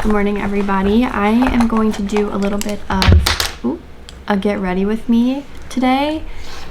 Good morning, everybody. I am going to do a little bit of a get ready with me today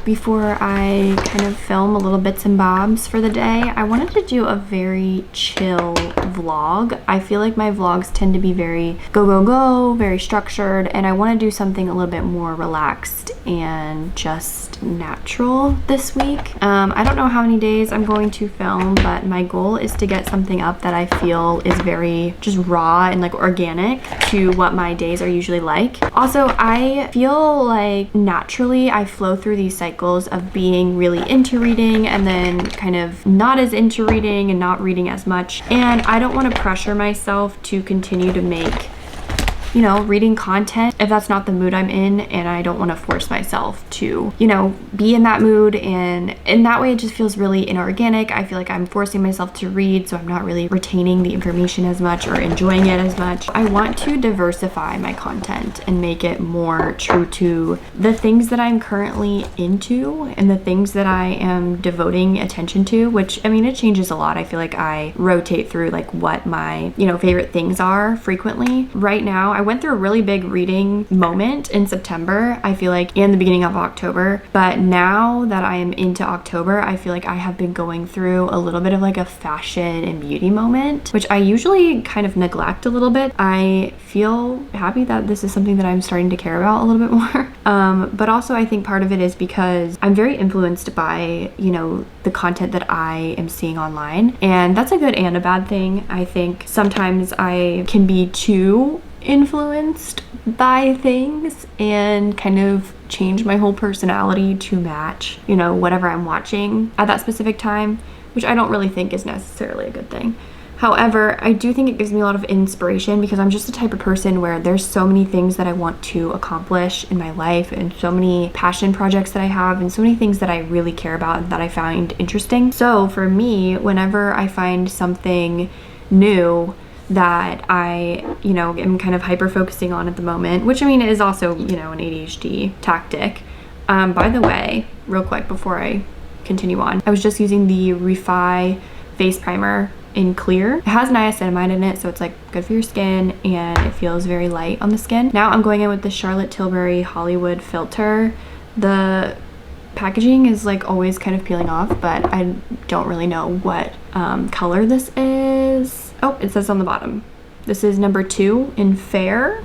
before I kind of film a little bits and bobs for the day. I wanted to do a very chill vlog. I feel like my vlogs tend to be very go, very structured, and I want to do something a little bit more relaxed and just natural this week. I don't know how many days I'm going to film, but my goal is to get something up that I feel is very just raw and like organic to what my days are usually like. Also, I feel like naturally I flow through these cycles of being really into reading and then kind of not as into reading and not reading as much. And I don't want to pressure myself to continue to make, you know, reading content if that's not the mood I'm in, and I don't want to force myself to, you know, be in that mood, and in that way it just feels really inorganic. I feel like I'm forcing myself to read, so I'm not really retaining the information as much or enjoying it as much. I want to diversify my content and make it more true to the things that I'm currently into and the things that I am devoting attention to, which, I mean, it changes a lot. I feel like I rotate through like what my, you know, favorite things are frequently. Right now, I went through a really big reading moment in September, I feel like, in the beginning of October. But now that I am into October, I feel like I have been going through a little bit of like a fashion and beauty moment, which I usually kind of neglect a little bit. I feel happy that this is something that I'm starting to care about a little bit more. But also I think part of it is because I'm very influenced by, you know, the content that I am seeing online. And that's a good and a bad thing. I think sometimes I can be too influenced by things and kind of change my whole personality to match, you know, whatever I'm watching at that specific time, which I don't really think is necessarily a good thing. However, I do think it gives me a lot of inspiration because I'm just the type of person where there's so many things that I want to accomplish in my life and so many passion projects that I have and so many things that I really care about and that I find interesting. So for me, whenever I find something new that I, you know, am kind of hyper focusing on at the moment, which I mean is also, you know, an ADHD tactic. By the way, real quick before I continue on, I was just using the Refi face primer in clear. It has niacinamide in it, so it's like good for your skin and it feels very light on the skin. Now I'm going in with the Charlotte Tilbury Hollywood filter. The packaging is like always kind of peeling off, but I don't really know what color this is. Oh, it says on the bottom. This is number 2 in Fair.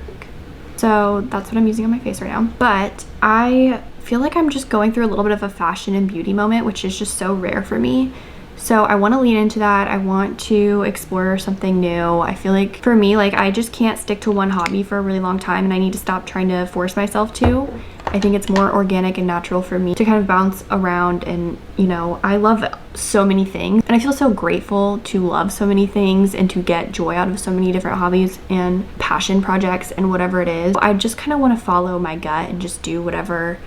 So that's what I'm using on my face right now. But I feel like I'm just going through a little bit of a fashion and beauty moment, which is just so rare for me. So I want to lean into that. I want to explore something new. I feel like for me, like I just can't stick to one hobby for a really long time, and I need to stop trying to force myself to. I think it's more organic and natural for me to kind of bounce around, and, you know, I love so many things and I feel so grateful to love so many things and to get joy out of so many different hobbies and passion projects and whatever it is. I just kind of want to follow my gut and just do whatever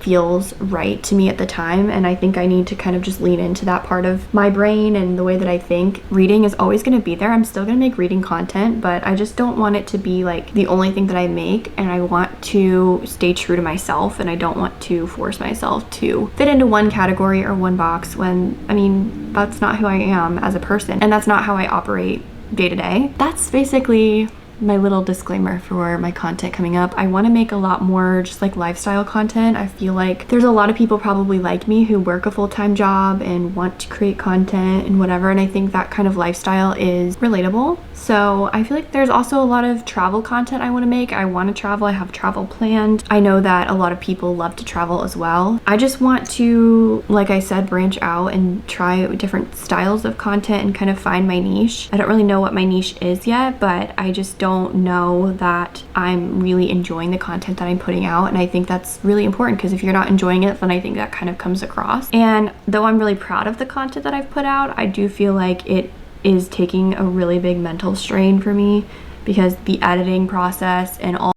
feels right to me at the time, and I think I need to kind of just lean into that part of my brain and the way that I think. Reading is always going to be there. I'm still going to make reading content, but I just don't want it to be like the only thing that I make, and I want to stay true to myself, and I don't want to force myself to fit into one category or one box when, I mean, that's not who I am as a person, and that's not how I operate day to day. That's basically my little disclaimer for my content coming up. I want to make a lot more just like lifestyle content. I feel like there's a lot of people probably like me who work a full-time job and want to create content and whatever, and I think that kind of lifestyle is relatable. So I feel like there's also a lot of travel content I want to make. I want to travel. I have travel planned. I know that a lot of people love to travel as well. I just want to, like I said, branch out and try different styles of content and kind of find my niche. I don't really know what my niche is yet, but I just don't know that I'm really enjoying the content that I'm putting out, and I think that's really important because if you're not enjoying it, then I think that kind of comes across. And though I'm really proud of the content that I've put out, I do feel like it is taking a really big mental strain for me because the editing process and all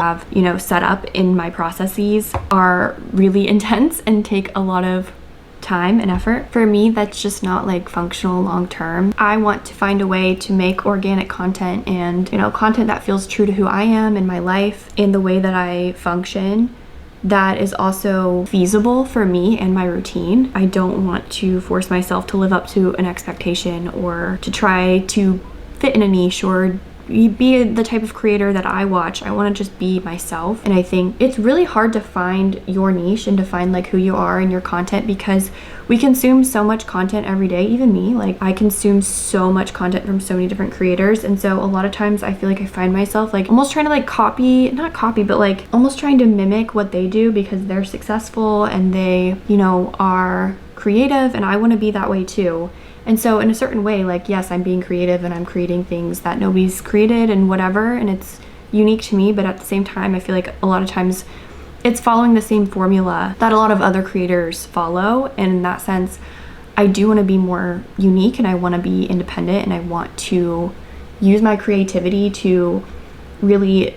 I have, you know, set up in my processes are really intense and take a lot of time and effort. For me, that's just not like functional long term. I want to find a way to make organic content and, you know, content that feels true to who I am in my life and the way that I function, that is also feasible for me and my routine. I don't want to force myself to live up to an expectation or to try to fit in a niche or be the type of creator that I watch. I want to just be myself. And I think it's really hard to find your niche and to find like who you are in your content, because we consume so much content every day. Even me, like I consume so much content from so many different creators. And so a lot of times I feel like I find myself like almost trying to like not copy, but like almost trying to mimic what they do because they're successful and they, you know, are creative, and I want to be that way too. And so in a certain way, like, yes, I'm being creative and I'm creating things that nobody's created and whatever, and it's unique to me, but at the same time, I feel like a lot of times it's following the same formula that a lot of other creators follow. And in that sense, I do want to be more unique and I want to be independent, and I want to use my creativity to really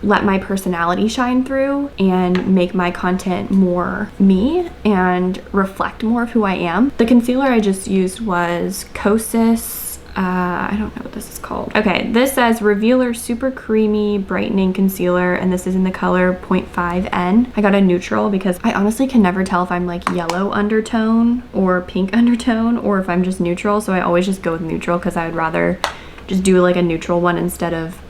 let my personality shine through and make my content more me and reflect more of who I am. The concealer I just used was Kosas. I don't know what this is called. Okay, this says Revealer Super Creamy Brightening Concealer, and this is in the color 0.5N. I got a neutral because I honestly can never tell if I'm like yellow undertone or pink undertone or if I'm just neutral, so I always just go with neutral because I would rather just do like a neutral one instead of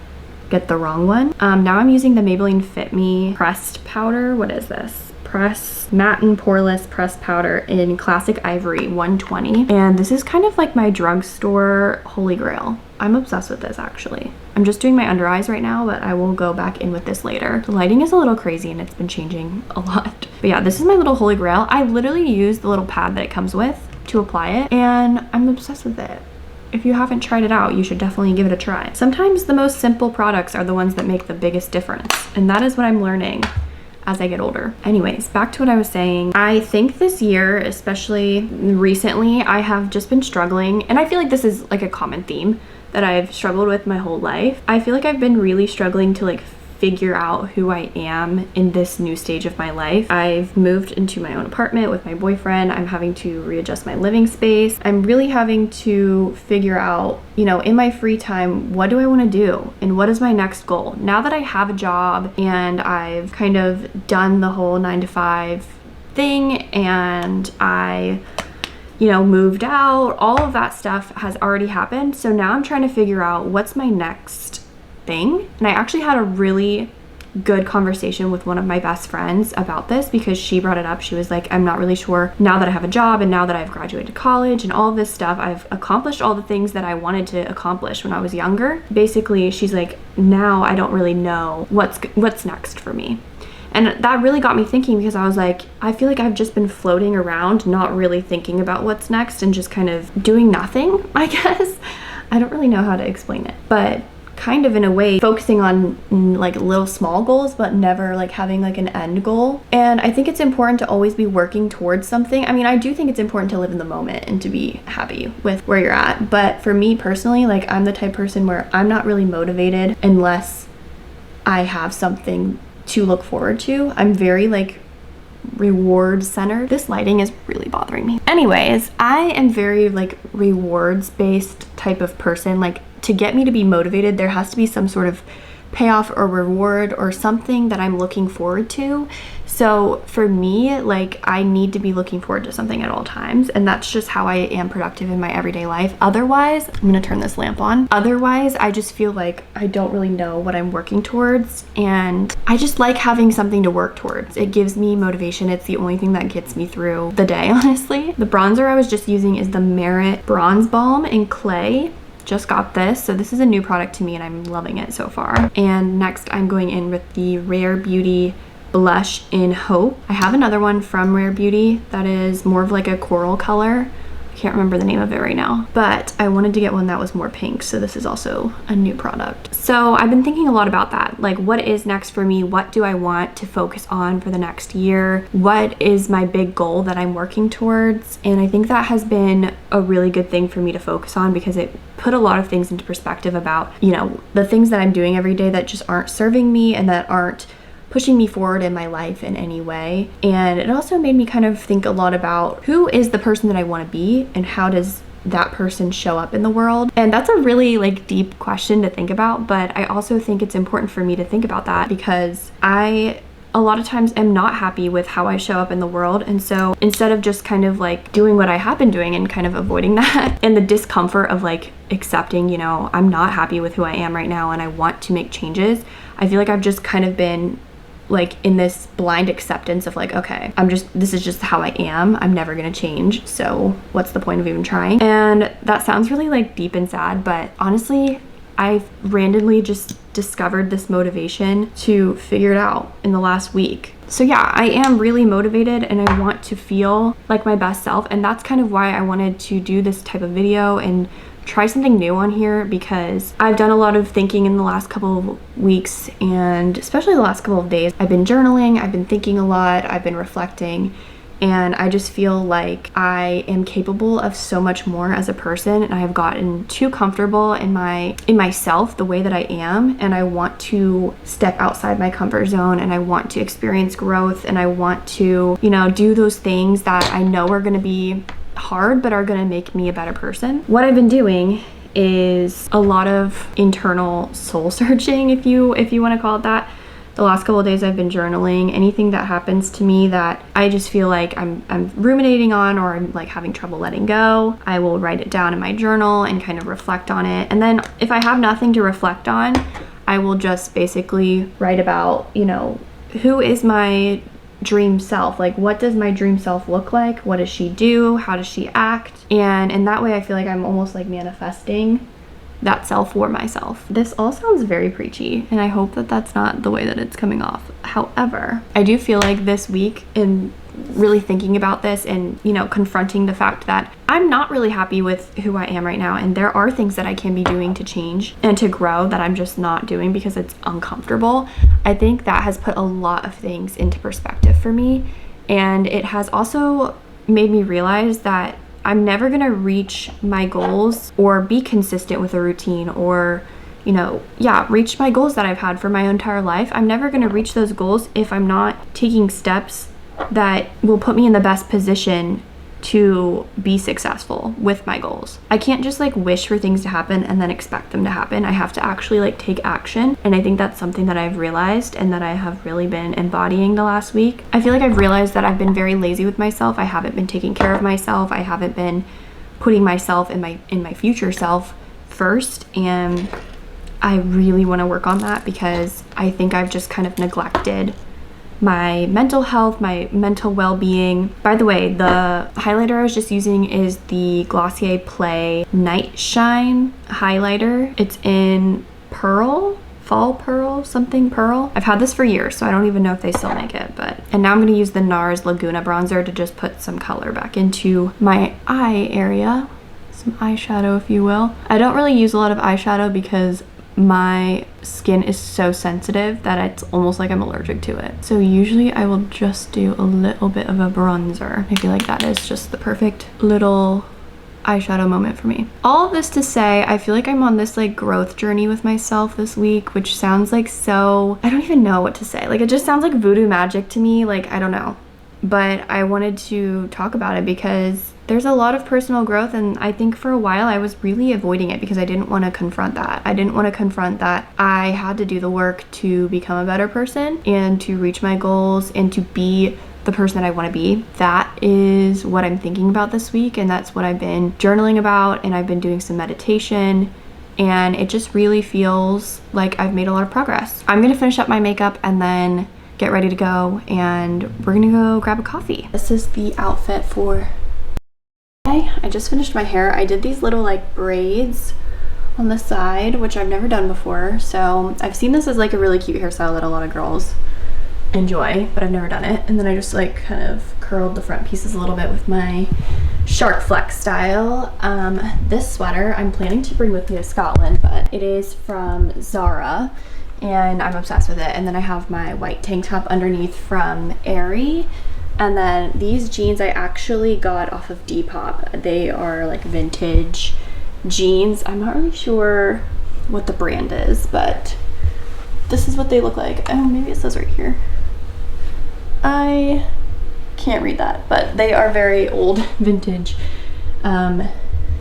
get the wrong one. Now I'm using the Maybelline Fit Me pressed powder. What is this? Matte and Poreless pressed powder in Classic Ivory 120. And this is kind of like my drugstore holy grail. I'm obsessed with this actually. I'm just doing my under eyes right now, but I will go back in with this later. The lighting is a little crazy and it's been changing a lot. But yeah, this is my little holy grail. I literally use the little pad that it comes with to apply it, and I'm obsessed with it. If you haven't tried it out, you should definitely give it a try. Sometimes the most simple products are the ones that make the biggest difference, and that is what I'm learning as I get older. Anyways, back to what I was saying. I think this year, especially recently, I have just been struggling, and I feel like this is like a common theme that I've struggled with my whole life. I feel like I've been really struggling to like figure out who I am in this new stage of my life. I've moved into my own apartment with my boyfriend. I'm having to readjust my living space. I'm really having to figure out, you know, in my free time, what do I want to do and what is my next goal? Now that I have a job and I've kind of done the whole 9-to-5 thing and I, you know, moved out, all of that stuff has already happened. So now I'm trying to figure out what's my next thing. And I actually had a really good conversation with one of my best friends about this because she brought it up. She was like, I'm not really sure now that I have a job and now that I've graduated college and all of this stuff, I've accomplished all the things that I wanted to accomplish when I was younger. Basically, she's like, now I don't really know what's next for me. And that really got me thinking because I was like, I feel like I've just been floating around, not really thinking about what's next and just kind of doing nothing, I guess. I don't really know how to explain it, but kind of in a way focusing on like little small goals but never like having like an end goal. And I think it's important to always be working towards something. I mean, I do think it's important to live in the moment and to be happy with where you're at, but for me personally, like I'm the type of person where I'm not really motivated unless I have something to look forward to. I'm very like reward centered. This lighting is really bothering me. Anyways, I am very like rewards based type of person. Like to get me to be motivated, there has to be some sort of payoff or reward or something that I'm looking forward to. So for me, like I need to be looking forward to something at all times, and that's just how I am productive in my everyday life. Otherwise, I'm gonna turn this lamp on. Otherwise, I just feel like I don't really know what I'm working towards, and I just like having something to work towards. It gives me motivation. It's the only thing that gets me through the day, honestly. The bronzer I was just using is the Merit Bronze Balm in Clay. Just got this, so this is a new product to me and I'm loving it so far. And next I'm going in with the Rare Beauty blush in Hope. I have another one from Rare Beauty that is more of like a coral color. I can't remember the name of it right now, but I wanted to get one that was more pink, so this is also a new product. So I've been thinking a lot about that, like what is next for me? What do I want to focus on for the next year? What is my big goal that I'm working towards? And I think that has been a really good thing for me to focus on because it put a lot of things into perspective about, you know, the things that I'm doing every day that just aren't serving me and that aren't pushing me forward in my life in any way. And it also made me kind of think a lot about who is the person that I want to be and how does that person show up in the world. And that's a really like deep question to think about, but I also think it's important for me to think about that because I a lot of times am not happy with how I show up in the world. And so instead of just kind of like doing what I have been doing and kind of avoiding that and the discomfort of like accepting, you know, I'm not happy with who I am right now and I want to make changes, I feel like I've just kind of been like in this blind acceptance of like, okay, this is just how I am. I'm never gonna change. So what's the point of even trying? And that sounds really like deep and sad, but honestly, I've randomly just discovered this motivation to figure it out in the last week. So yeah, I am really motivated and I want to feel like my best self. And that's kind of why I wanted to do this type of video and try something new on here, because I've done a lot of thinking in the last couple of weeks, and especially the last couple of days. I've been journaling, I've been thinking a lot, I've been reflecting, and I just feel like I am capable of so much more as a person, and I have gotten too comfortable in myself, the way that I am, and I want to step outside my comfort zone, and I want to experience growth, and I want to, you know, do those things that I know are going to be hard but are going to make me a better person. What I've been doing is a lot of internal soul searching, if you want to call it that. The last couple of days I've been journaling. Anything that happens to me that I just feel like I'm ruminating on, or I'm like having trouble letting go, I will write it down in my journal and kind of reflect on it. And then if I have nothing to reflect on, I will just basically write about, you know, who is my dream self? Like, what does my dream self look like? What does she do? How does she act? And in that way, I feel like I'm almost like manifesting that self for myself. This all sounds very preachy, and I hope that that's not the way that it's coming off. However, I do feel like this week, in really thinking about this and, you know, confronting the fact that I'm not really happy with who I am right now, and there are things that I can be doing to change and to grow that I'm just not doing because it's uncomfortable. I think that has put a lot of things into perspective for me, and it has also made me realize that I'm never gonna reach my goals or be consistent with a routine, or, you know, reach my goals that I've had for my entire life. I'm never gonna reach those goals if I'm not taking steps that will put me in the best position to be successful with my goals. I can't just like wish for things to happen and then expect them to happen. I have to actually like take action. And I think that's something that I've realized and that I have really been embodying the last week. I feel like I've realized that I've been very lazy with myself. I haven't been taking care of myself. I haven't been putting myself and my future self first. And I really want to work on that, because I think I've just kind of neglected my mental health, my mental well-being. By the way, the highlighter I was just using is the Glossier Play Night Shine highlighter. It's in Pearl, Fall Pearl, something Pearl. I've had this for years, so I don't even know if they still make it, and now I'm gonna use the NARS Laguna bronzer to just put some color back into my eye area. Some eyeshadow, if you will. I don't really use a lot of eyeshadow because my skin is so sensitive that it's almost like I'm allergic to it. So usually I will just do a little bit of a bronzer. I feel like that is just the perfect little eyeshadow moment for me. All of this to say, I feel like I'm on this like growth journey with myself this week, which sounds like so, I don't even know what to say. Like, it just sounds like voodoo magic to me. Like, I don't know. But I wanted to talk about it because there's a lot of personal growth, and I think for a while I was really avoiding it because I didn't want to confront that. I didn't want to confront that I had to do the work to become a better person and to reach my goals and to be the person that I want to be. That is what I'm thinking about this week, and that's what I've been journaling about, and I've been doing some meditation, and it just really feels like I've made a lot of progress. I'm gonna finish up my makeup and then get ready to go, and we're gonna go grab a coffee. This is the outfit for today. I just finished my hair. I did these little like braids on the side, which I've never done before. So I've seen this as like a really cute hairstyle that a lot of girls enjoy, but I've never done it. And then I just like kind of curled the front pieces a little bit with my shark flex style. This sweater I'm planning to bring with me to Scotland, but it is from Zara, and I'm obsessed with it. And then I have my white tank top underneath from Aerie. And then these jeans I actually got off of Depop. They are like vintage jeans. I'm not really sure what the brand is, but this is what they look like. Oh, maybe it says right here. I can't read that, but they are very old vintage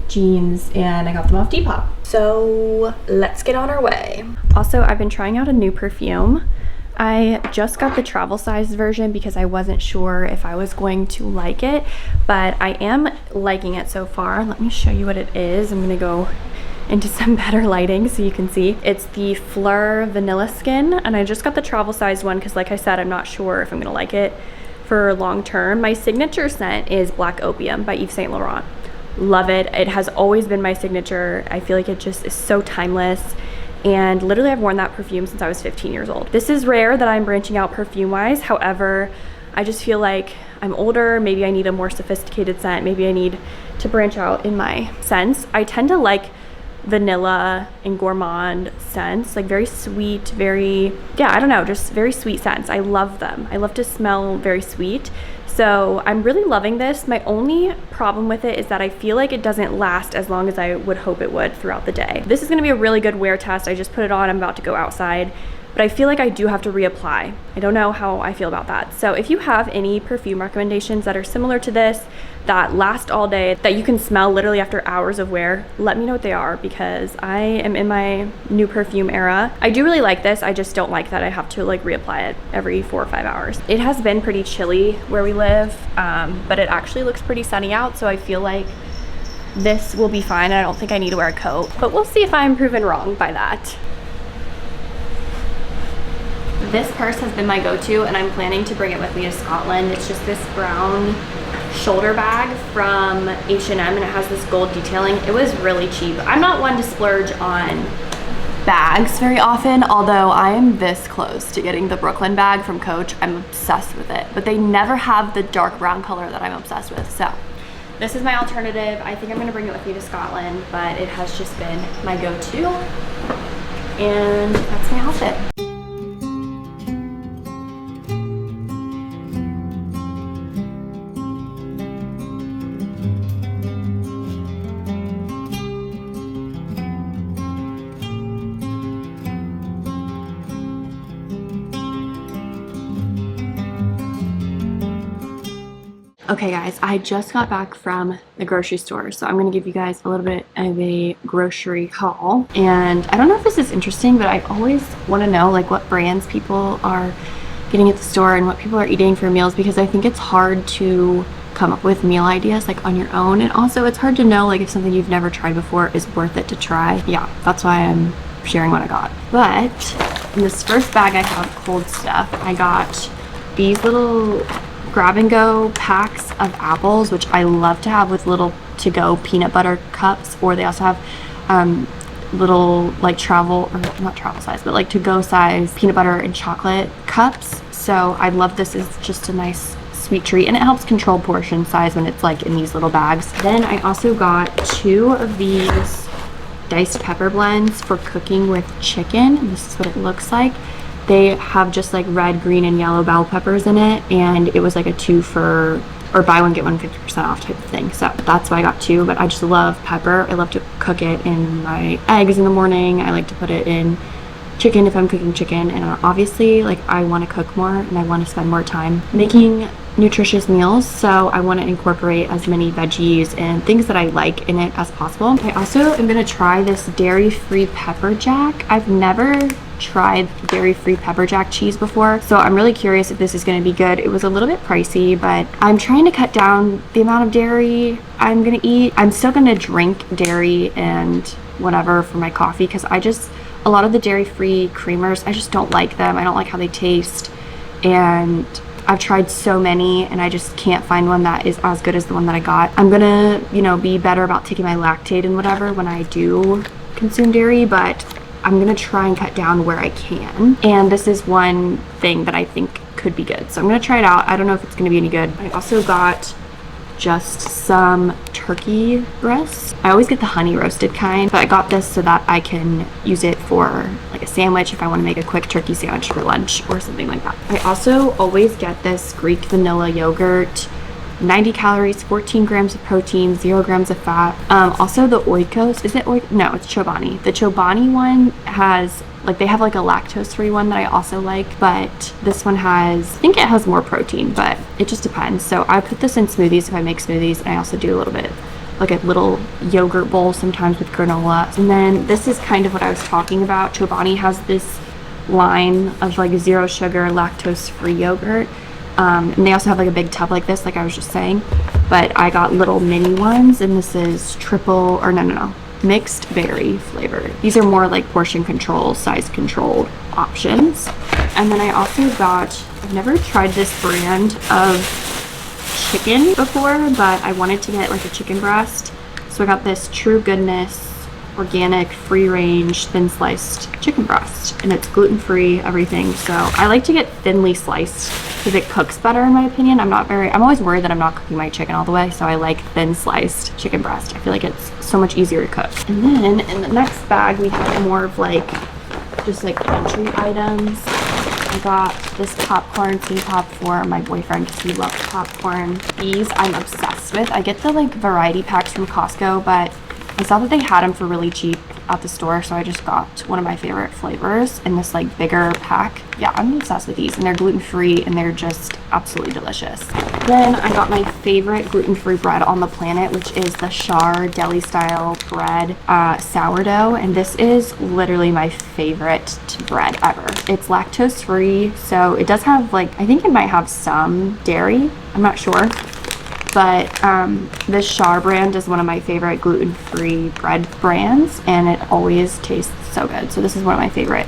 jeans, and I got them off Depop. So let's get on our way. Also, I've been trying out a new perfume I just got the travel size version because I wasn't sure if I was going to like it, but I am liking it so far. Let me show you what it is. I'm gonna go into some better lighting so you can see. It's the Fleur Vanilla Skin, and I just got the travel size one because, like I said, I'm not sure if I'm gonna like it for long term. My signature scent is Black Opium by Yves Saint Laurent. Love it. It has always been my signature. I feel like it just is so timeless. And literally I've worn that perfume since I was 15 years old. This is rare that I'm branching out perfume wise. However, I just feel like I'm older. Maybe I need a more sophisticated scent. Maybe I need to branch out in my scents. I tend to like vanilla and gourmand scents, like very sweet, very, yeah, I don't know, just very sweet scents. I love them. I love to smell very sweet. So I'm really loving this. My only problem with it is that I feel like it doesn't last as long as I would hope it would throughout the day. This is gonna be a really good wear test. I just put it on, I'm about to go outside, but I feel like I do have to reapply. I don't know how I feel about that. So if you have any perfume recommendations that are similar to this, that last all day, that you can smell literally after hours of wear, let me know what they are, because I am in my new perfume era. I do really like this. I just don't like that I have to like reapply it every 4 or 5 hours. It has been pretty chilly where we live, but it actually looks pretty sunny out, so I feel like this will be fine. I don't think I need to wear a coat, but we'll see if I'm proven wrong by that. This purse has been my go-to, and I'm planning to bring it with me to Scotland. It's just this brown shoulder bag from H&M, and it has this gold detailing. It was really cheap. I'm not one to splurge on bags very often, although I am this close to getting the Brooklyn bag from Coach. I'm obsessed with it, but they never have the dark brown color that I'm obsessed with. So this is my alternative. I think I'm gonna bring it with me to Scotland, but it has just been my go-to, and that's my outfit. Okay guys, I just got back from the grocery store, so I'm gonna give you guys a little bit of a grocery haul. And I don't know if this is interesting, but I always want to know like what brands people are getting at the store and what people are eating for meals, because I think it's hard to come up with meal ideas like on your own, and also it's hard to know like if something you've never tried before is worth it to try. Yeah, that's why I'm sharing what I got. But in this first bag I have cold stuff. I got these little grab and go packs of apples, which I love to have with little to go peanut butter cups, or they also have little like travel, or not travel size, but like to go size peanut butter and chocolate cups. So I love this. It's just a nice sweet treat, and it helps control portion size when it's like in these little bags. Then I also got 2 of these diced pepper blends for cooking with chicken. This is what it looks like. They have just like red, green, and yellow bell peppers in it, and it was like a 2 for, or buy one get one 50% off type of thing. So that's why I got 2, but I just love pepper. I love to cook it in my eggs in the morning. I like to put it in chicken if I'm cooking chicken, and obviously like I want to cook more and I want to spend more time making nutritious meals, so I want to incorporate as many veggies and things that I like in it as possible. I also am going to try this dairy-free pepper jack. I've never tried dairy-free pepper jack cheese before, so I'm really curious if this is going to be good. It was a little bit pricey, but I'm trying to cut down the amount of dairy I'm going to eat. I'm still going to drink dairy and whatever for my coffee, because a lot of the dairy-free creamers, I just don't like them. I don't like how they taste, and I've tried so many and I just can't find one that is as good as the one that I got. I'm gonna, be better about taking my lactate and whatever when I do consume dairy, but I'm gonna try and cut down where I can. And this is one thing that I think could be good, so I'm gonna try it out. I don't know if it's gonna be any good. I also got just some turkey breasts. I always get the honey roasted kind, but I got this so that I can use it for like a sandwich if I want to make a quick turkey sandwich for lunch or something like that. I also always get this Greek vanilla yogurt, 90 calories, 14 grams of protein, 0 grams of fat. Also the Oikos, is it no, it's Chobani. The Chobani one has they have like a lactose-free one that I also like, but this one I think it has more protein, but it just depends. So I put this in smoothies if I make smoothies, and I also do a little bit like a little yogurt bowl sometimes with granola. And then this is kind of what I was talking about. Chobani has this line of like zero sugar, lactose-free yogurt. And they also have like a big tub like this, like I was just saying. But I got little mini ones, and this is mixed berry flavored. These are more like portion control, size controlled options. And then I also got, I've never tried this brand of chicken before, but I wanted to get like a chicken breast. So I got this True Goodness organic free range thin sliced chicken breast, and it's gluten-free, everything. So I like to get thinly sliced because it cooks better in my opinion. I'm always worried that I'm not cooking my chicken all the way, so I like thin sliced chicken breast. I feel like it's so much easier to cook. And then in the next bag we have more of like just like pantry items. I got this popcorn K-pop for my boyfriend because he loves popcorn. These I'm obsessed with. I get the like variety packs from Costco, but I saw that they had them for really cheap at the store, so I just got one of my favorite flavors in this like bigger pack. Yeah, I'm obsessed with these, and they're gluten-free and they're just absolutely delicious. Then I got my favorite gluten-free bread on the planet, which is the Char deli style bread sourdough, and this is literally my favorite bread ever. It's lactose free, so it does have like, I think it might have some dairy, I'm not sure. But this Char brand is one of my favorite gluten-free bread brands, and it always tastes so good. So this is one of my favorite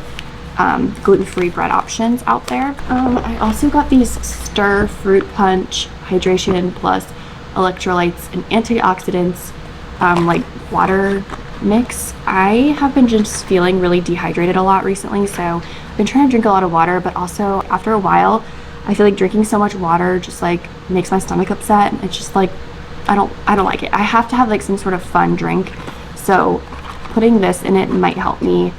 gluten-free bread options out there. I also got these Stir Fruit Punch Hydration Plus Electrolytes and Antioxidants like water mix. I have been just feeling really dehydrated a lot recently, so I've been trying to drink a lot of water, but also after a while I feel like drinking so much water just like makes my stomach upset. It's just like I don't like it. I have to have like some sort of fun drink, so putting this in it might help me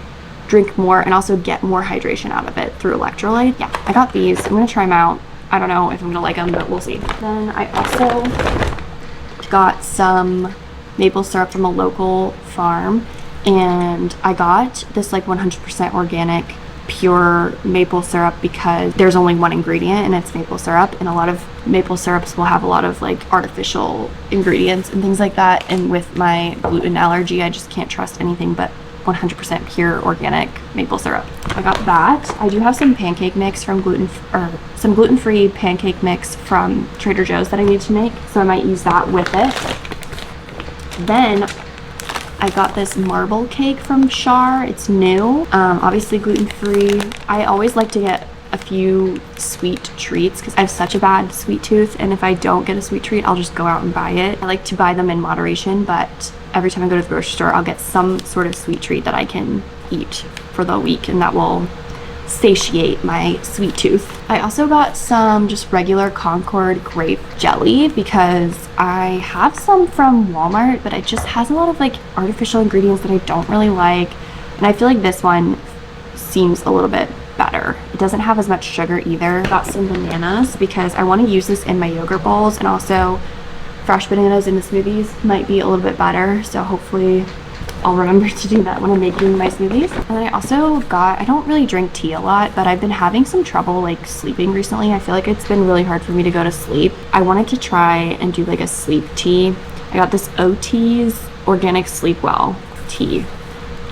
drink more and also get more hydration out of it through electrolyte. Yeah, I got these. I'm gonna try them out. I don't know if I'm gonna like them, but we'll see. Then I also got some maple syrup from a local farm, and I got this like 100% organic pure maple syrup because there's only one ingredient and it's maple syrup, and a lot of maple syrups will have a lot of like artificial ingredients and things like that, and with my gluten allergy I just can't trust anything but 100% pure organic maple syrup. I got that. I do have some pancake mix from some gluten-free pancake mix from Trader Joe's that I need to make, so I might use that with it. Then I got this marble cake from Char. It's new, obviously gluten-free. I always like to get a few sweet treats because I have such a bad sweet tooth, and if I don't get a sweet treat, I'll just go out and buy it. I like to buy them in moderation, but every time I go to the grocery store, I'll get some sort of sweet treat that I can eat for the week, and that will satiate my sweet tooth. I also got some just regular Concord grape jelly because I have some from Walmart, but it just has a lot of like artificial ingredients that I don't really like, and I feel like this one seems a little bit better. It doesn't have as much sugar either. I got some bananas because I want to use this in my yogurt bowls, and also fresh bananas in the smoothies might be a little bit better, so hopefully I'll remember to do that when I'm making my smoothies. And then I also got, I don't really drink tea a lot, but I've been having some trouble like sleeping recently. I feel like it's been really hard for me to go to sleep. I wanted to try and do like a sleep tea. I got this OT's Organic Sleep Well tea,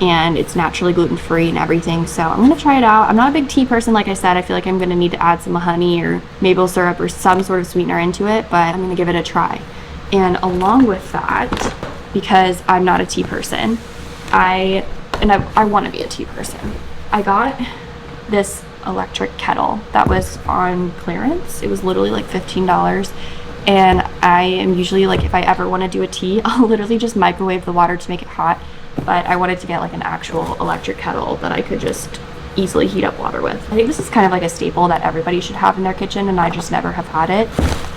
and it's naturally gluten-free and everything, so I'm gonna try it out. I'm not a big tea person, like I said. I feel like I'm gonna need to add some honey or maple syrup or some sort of sweetener into it, but I'm gonna give it a try. And along with that, because I'm not a tea person, I want to be a tea person, I got this electric kettle that was on clearance. It was literally like $15, and I am usually like, if I ever want to do a tea, I'll literally just microwave the water to make it hot, but I wanted to get like an actual electric kettle that I could just easily heat up water with. I think this is kind of like a staple that everybody should have in their kitchen, and I just never have had it.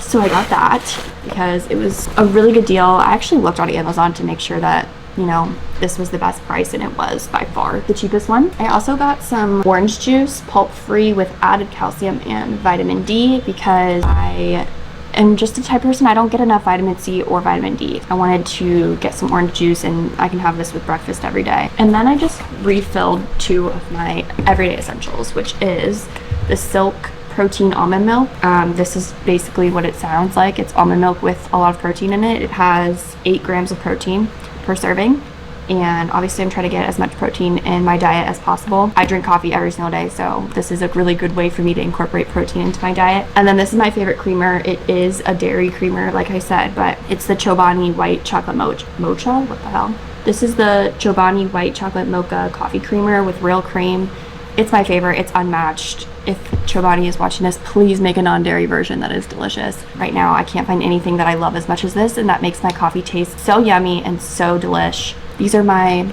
So I got that because it was a really good deal. I actually looked on Amazon to make sure that, you know, this was the best price, and it was by far the cheapest one. I also got some orange juice, pulp free, with added calcium and vitamin D because I am just the type of person, I don't get enough vitamin C or vitamin D. I wanted to get some orange juice, and I can have this with breakfast every day. And then I just refilled 2 of my everyday essentials, which is the Silk protein almond milk. This is basically what it sounds like. It's almond milk with a lot of protein in it. It has 8 grams of protein per serving, and obviously I'm trying to get as much protein in my diet as possible. I drink coffee every single day, so this is a really good way for me to incorporate protein into my diet. And then this is my favorite creamer. It is a dairy creamer, like I said, but it's the Chobani white chocolate mocha? What the hell? This is the Chobani white chocolate mocha coffee creamer with real cream. It's my favorite. It's unmatched. If Chobani is watching this, please make a non-dairy version that is delicious. Right now, I can't find anything that I love as much as this, and that makes my coffee taste so yummy and so delish. These are my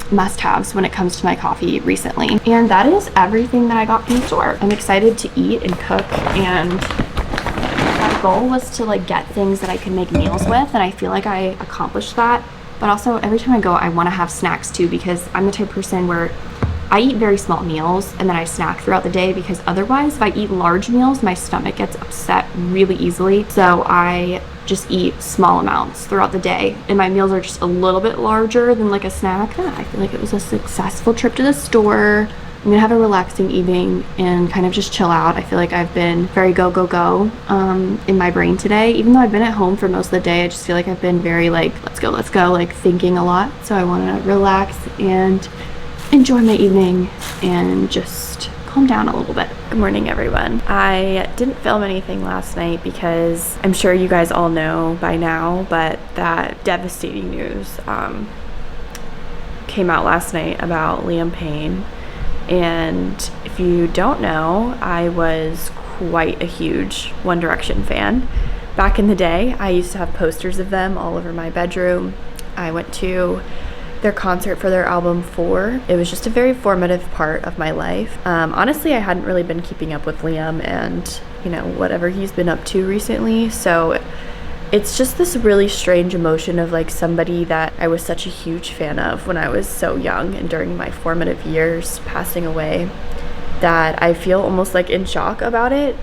must-haves when it comes to my coffee recently. And that is everything that I got from the store. I'm excited to eat and cook, and my goal was to like get things that I could make meals with, and I feel like I accomplished that. But also, every time I go, I want to have snacks too, because I'm the type of person where I eat very small meals and then I snack throughout the day, because otherwise if I eat large meals, my stomach gets upset really easily. So I just eat small amounts throughout the day, and my meals are just a little bit larger than like a snack. Yeah, I feel like it was a successful trip to the store. I'm gonna have a relaxing evening and kind of just chill out. I feel like I've been very go in my brain today. Even though I've been at home for most of the day, I just feel like I've been very like, let's go, like thinking a lot. So I wanna relax and enjoy my evening and just calm down a little bit. Good morning, everyone. I didn't film anything last night because I'm sure you guys all know by now, but that devastating news came out last night about Liam Payne. And if you don't know, I was quite a huge One Direction fan. Back in the day, I used to have posters of them all over my bedroom. I went to their concert for their album 4. It was just a very formative part of my life. Honestly, I hadn't really been keeping up with Liam and, you know, whatever he's been up to recently. So it's just this really strange emotion of like somebody that I was such a huge fan of when I was so young and during my formative years passing away, that I feel almost like in shock about it,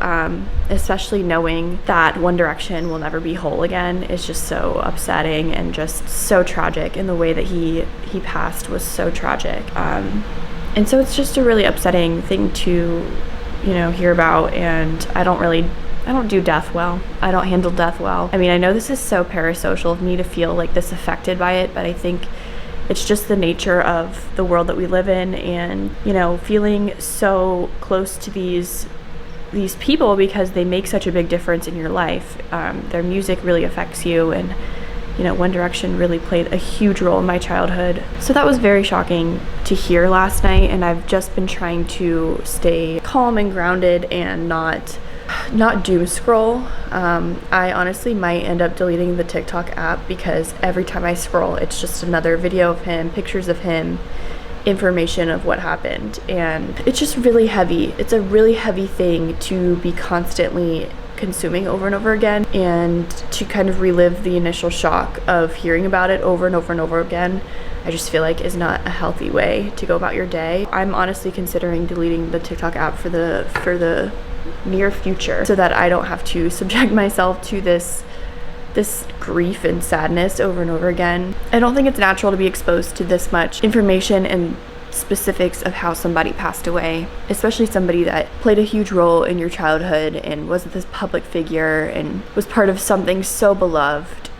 especially knowing that One Direction will never be whole again is just so upsetting and just so tragic, and the way that he passed was so tragic. And so it's just a really upsetting thing to, you know, hear about, and I don't do death well. I don't handle death well. I mean, I know this is so parasocial of me to feel like this affected by it, but I think it's just the nature of the world that we live in, and, you know, feeling so close to these people because they make such a big difference in your life. Their music really affects you, and, you know, One Direction really played a huge role in my childhood. So that was very shocking to hear last night, and I've just been trying to stay calm and grounded and not doom scroll. I honestly might end up deleting the TikTok app, because every time I scroll, it's just another video of him, pictures of him, information of what happened, and it's just really heavy. It's a really heavy thing to be constantly consuming over and over again, and to kind of relive the initial shock of hearing about it over and over and over again. I just feel like is not a healthy way to go about your day. I'm honestly considering deleting the TikTok app for the near future, so that I don't have to subject myself to this grief and sadness over and over again. I don't think it's natural to be exposed to this much information and specifics of how somebody passed away, especially somebody that played a huge role in your childhood and was this public figure and was part of something so beloved.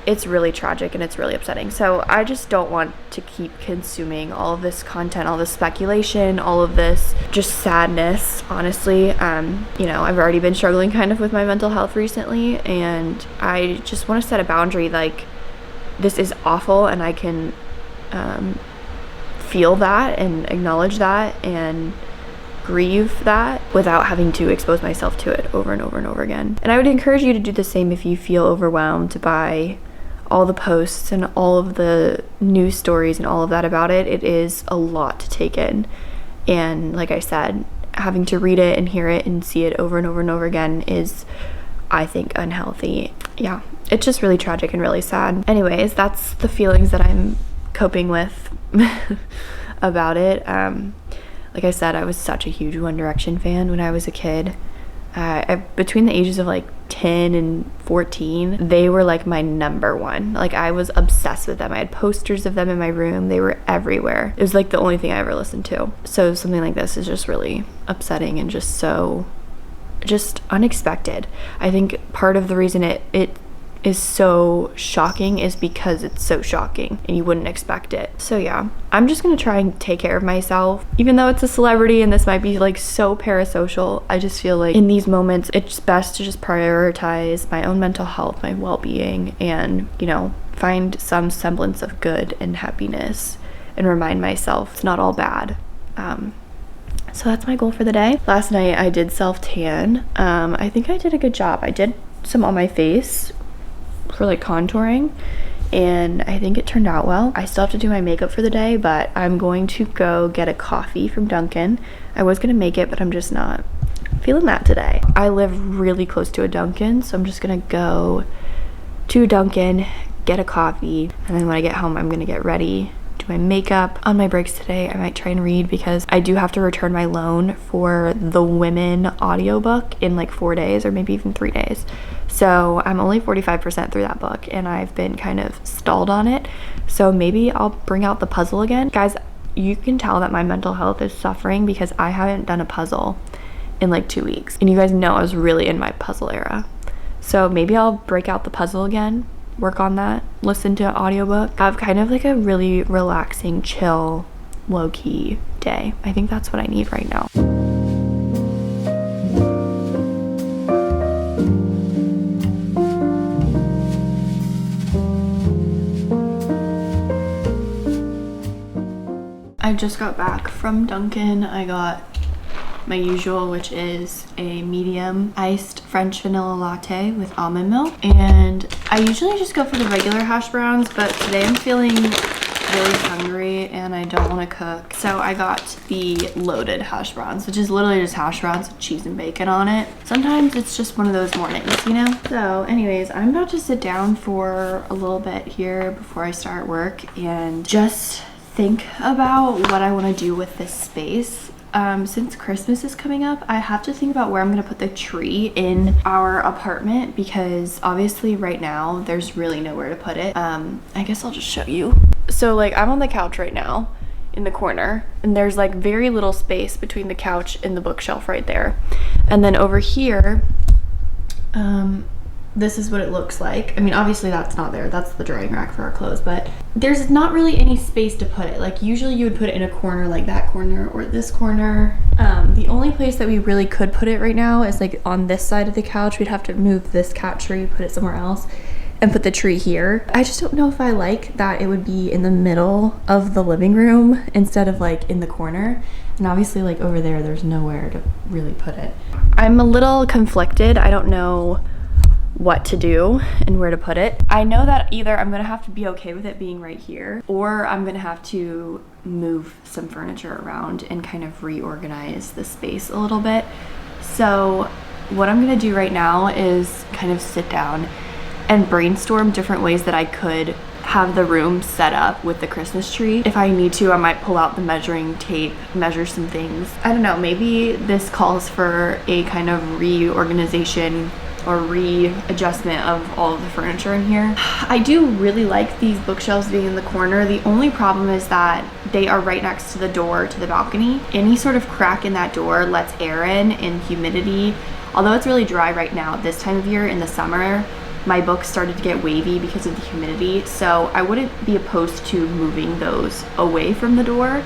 It's really tragic and it's really upsetting. So I just don't want to keep consuming all of this content, all this speculation, all of this just sadness, honestly. You know, I've already been struggling kind of with my mental health recently, and I just want to set a boundary. Like, this is awful, and I can feel that and acknowledge that and grieve that without having to expose myself to it over and over and over again. And I would encourage you to do the same if you feel overwhelmed by all the posts and all of the news stories and all of that about it. It is a lot to take in, and like I said, having to read it and hear it and see it over and over and over again is, I think, unhealthy. Yeah, it's just really tragic and really sad. Anyways, that's the feelings that I'm coping with about it. Like I said, I was such a huge One Direction fan when I was a kid. Between the ages of like 10 and 14, they were like my number one. Like, I was obsessed with them. I had posters of them in my room. They were everywhere. It was like the only thing I ever listened to. So something like this is just really upsetting and just so unexpected. I think part of the reason it is so shocking is because it's so shocking and you wouldn't expect it. So yeah, I'm just gonna try and take care of myself. Even though it's a celebrity and this might be like so parasocial, I just feel like in these moments it's best to just prioritize my own mental health, my well-being, and, you know, find some semblance of good and happiness and remind myself it's not all bad. So that's my goal for the day. Last night I did self-tan. I think I did a good job. I did some on my face for like contouring, and I think it turned out well. I still have to do my makeup for the day, but I'm going to go get a coffee from Dunkin'. I was gonna make it, but I'm just not feeling that today. I live really close to a Dunkin', so I'm just gonna go to Dunkin', get a coffee, and then when I get home I'm gonna get ready, do my makeup. On my breaks today I might try and read because I do have to return my loan for the Women audiobook in like 4 days or maybe even 3 days. So I'm only 45% through that book and I've been kind of stalled on it. So maybe I'll bring out the puzzle again. Guys, you can tell that my mental health is suffering because I haven't done a puzzle in like 2 weeks. And you guys know I was really in my puzzle era. So maybe I'll break out the puzzle again, work on that, listen to an audiobook, have kind of like a really relaxing, chill, low-key day. I think that's what I need right now. I just got back from Dunkin'. I got my usual, which is a medium iced French vanilla latte with almond milk. And I usually just go for the regular hash browns, but today I'm feeling really hungry and I don't want to cook. So I got the loaded hash browns, which is literally just hash browns with cheese and bacon on it. Sometimes it's just one of those mornings, you know? So anyways, I'm about to sit down for a little bit here before I start work and just think about what I want to do with this space. Since Christmas is coming up, I have to think about where I'm gonna put the tree in our apartment because obviously right now there's really nowhere to put it. I guess I'll just show you. So like I'm on the couch right now in the corner and there's like very little space between the couch and the bookshelf right there. And then over here, this is what it looks like. I mean, obviously that's not there. That's the drying rack for our clothes, but there's not really any space to put it. Like usually you would put it in a corner like that corner or this corner. The only place that we really could put it right now is like on this side of the couch. We'd have to move this cat tree, put it somewhere else, and put the tree here. I just don't know if I like that it would be in the middle of the living room instead of like in the corner. And obviously like over there, there's nowhere to really put it. I'm a little conflicted. I don't know what to do and where to put it. I know that either I'm gonna have to be okay with it being right here or I'm gonna have to move some furniture around and kind of reorganize the space a little bit. So what I'm gonna do right now is kind of sit down and brainstorm different ways that I could have the room set up with the Christmas tree. If I need to, I might pull out the measuring tape, measure some things. I don't know, maybe this calls for a kind of reorganization or readjustment of all of the furniture in here. I do really like these bookshelves being in the corner. The only problem is that they are right next to the door to the balcony. Any sort of crack in that door lets air in and humidity. Although it's really dry right now, this time of year in the summer, my books started to get wavy because of the humidity. So I wouldn't be opposed to moving those away from the door.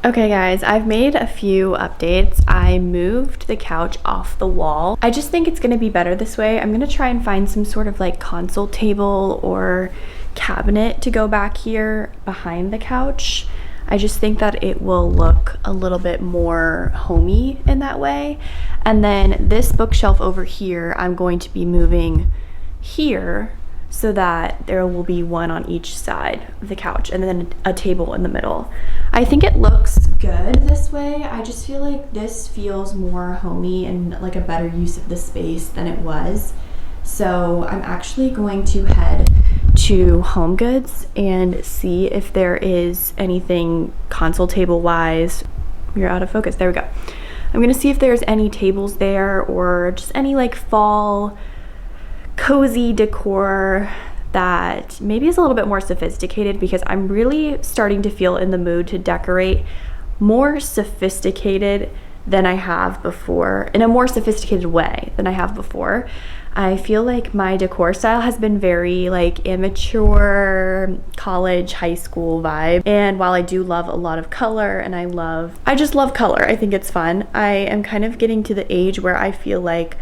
Okay guys, I've made a few updates. I moved the couch off the wall. I just think it's gonna be better this way. I'm gonna try and find some sort of like console table or cabinet to go back here behind the couch. I just think that it will look a little bit more homey in that way. And then this bookshelf over here, I'm going to be moving here so that there will be one on each side of the couch and then a table in the middle. I think it looks good this way. I just feel like this feels more homey and like a better use of the space than it was. So I'm actually going to head to Home Goods and see if there is anything console table wise. You're out of focus, there we go. I'm gonna see if there's any tables there or just any like fall cozy decor that maybe is a little bit more sophisticated, because I'm really starting to feel in the mood to decorate more sophisticated than I have before, in a more sophisticated way than I have before. I feel like my decor style has been very like immature, college, high school vibe. And while I do love a lot of color and I just love color, I think it's fun. I am kind of getting to the age where I feel like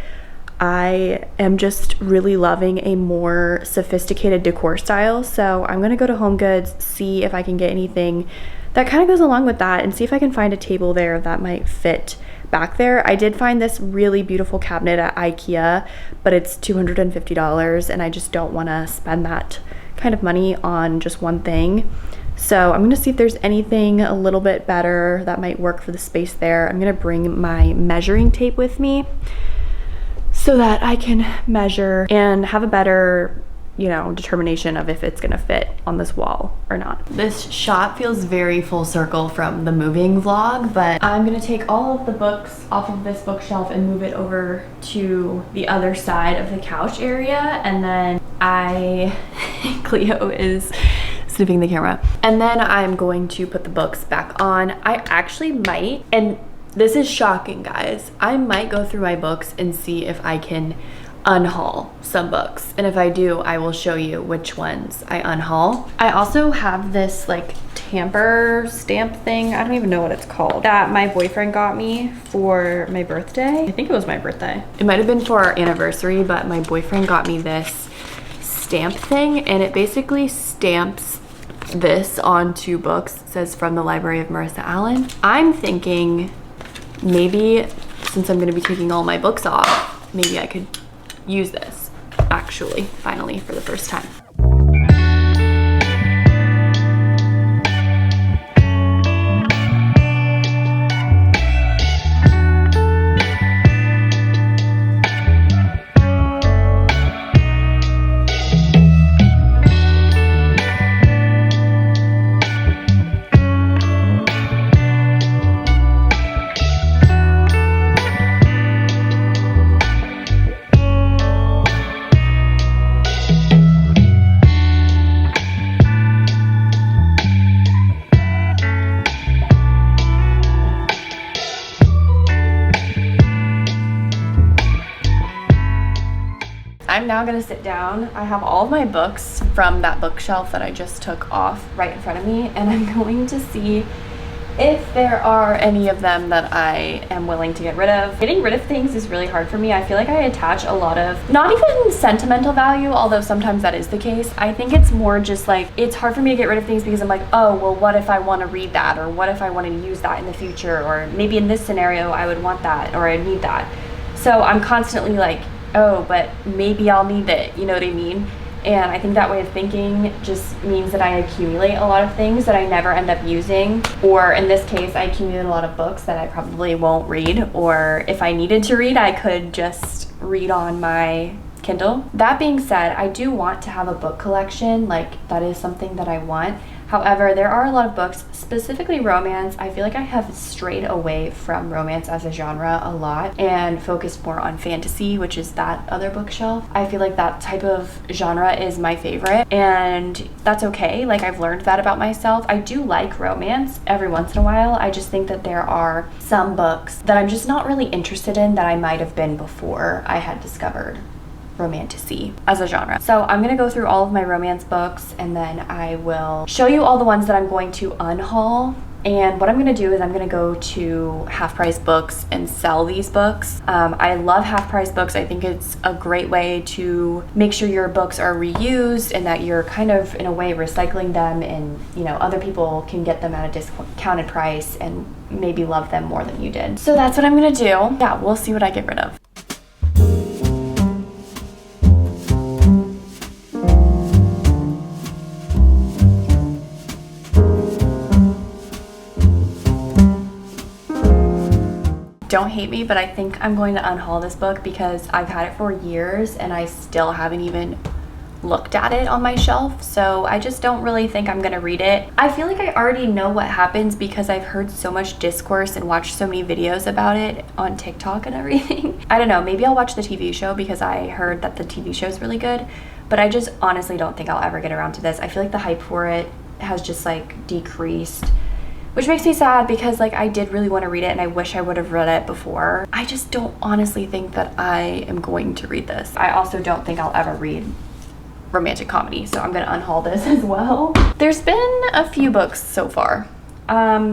I am just really loving a more sophisticated decor style. So I'm gonna go to Home Goods, see if I can get anything that kind of goes along with that, and see if I can find a table there that might fit back there. I did find this really beautiful cabinet at IKEA, but it's $250 and I just don't want to spend that kind of money on just one thing. So I'm gonna see if there's anything a little bit better that might work for the space there. I'm gonna bring my measuring tape with me so that I can measure and have a better, determination of if it's gonna fit on this wall or not. This shot feels very full circle from the moving vlog, but I'm gonna take all of the books off of this bookshelf and move it over to the other side of the couch area, and then Cleo is sniffing the camera. And then I'm going to put the books back on. I actually might, and this is shocking guys, I might go through my books and see if I can unhaul some books, and if I do, I will show you which ones I unhaul. I also have this like tamper stamp thing, I don't even know what it's called, that my boyfriend got me for my birthday. I think it was my birthday. It might have been for our anniversary, but my boyfriend got me this stamp thing, and it basically stamps this onto books. It says from the library of Marisa Allen. I'm thinking maybe since I'm going to be taking all my books off, maybe I could use this actually, finally, for the first time. I'm now gonna sit down. I have all of my books from that bookshelf that I just took off right in front of me, and I'm going to see if there are any of them that I am willing to get rid of. Getting rid of things is really hard for me. I feel like I attach a lot of, not even sentimental value, although sometimes that is the case. I think it's more just like, it's hard for me to get rid of things because I'm like, oh, well, what if I want to read that? Or what if I want to use that in the future? Or maybe in this scenario, I would want that, or I need that. So I'm constantly like, oh, but maybe I'll need it, you know what I mean? And I think that way of thinking just means that I accumulate a lot of things that I never end up using. Or in this case, I accumulate a lot of books that I probably won't read. Or if I needed to read, I could just read on my Kindle. That being said, I do want to have a book collection. Like, that is something that I want. However, there are a lot of books, specifically romance. I feel like I have strayed away from romance as a genre a lot and focused more on fantasy, which is that other bookshelf. I feel like that type of genre is my favorite, and that's okay. Like, I've learned that about myself. I do like romance every once in a while. I just think that there are some books that I'm just not really interested in that I might have been before I had discovered romantasy as a genre. So I'm gonna go through all of my romance books, and then I will show you all the ones that I'm going to unhaul And what I'm gonna do is I'm gonna go to Half Price Books and sell these books. I love Half Price Books. I think it's a great way to make sure your books are reused and that you're kind of, in a way, recycling them, and you know, other people can get them at a discounted price and maybe love them more than you did. So that's what I'm gonna do. Yeah, we'll see what I get rid of. Don't hate me, but I think I'm going to unhaul this book because I've had it for years and I still haven't even looked at it on my shelf, so I just don't really think I'm gonna read it. I feel like I already know what happens because I've heard so much discourse and watched so many videos about it on TikTok and everything. I don't know, maybe I'll watch the TV show because I heard that the TV show is really good, but I just honestly don't think I'll ever get around to this. I feel like the hype for it has just like decreased, which makes me sad because like I did really want to read it and I wish I would have read it before. I just don't honestly think that I am going to read this. I also don't think I'll ever read romantic comedy, so I'm gonna unhaul this as well. There's been a few books so far.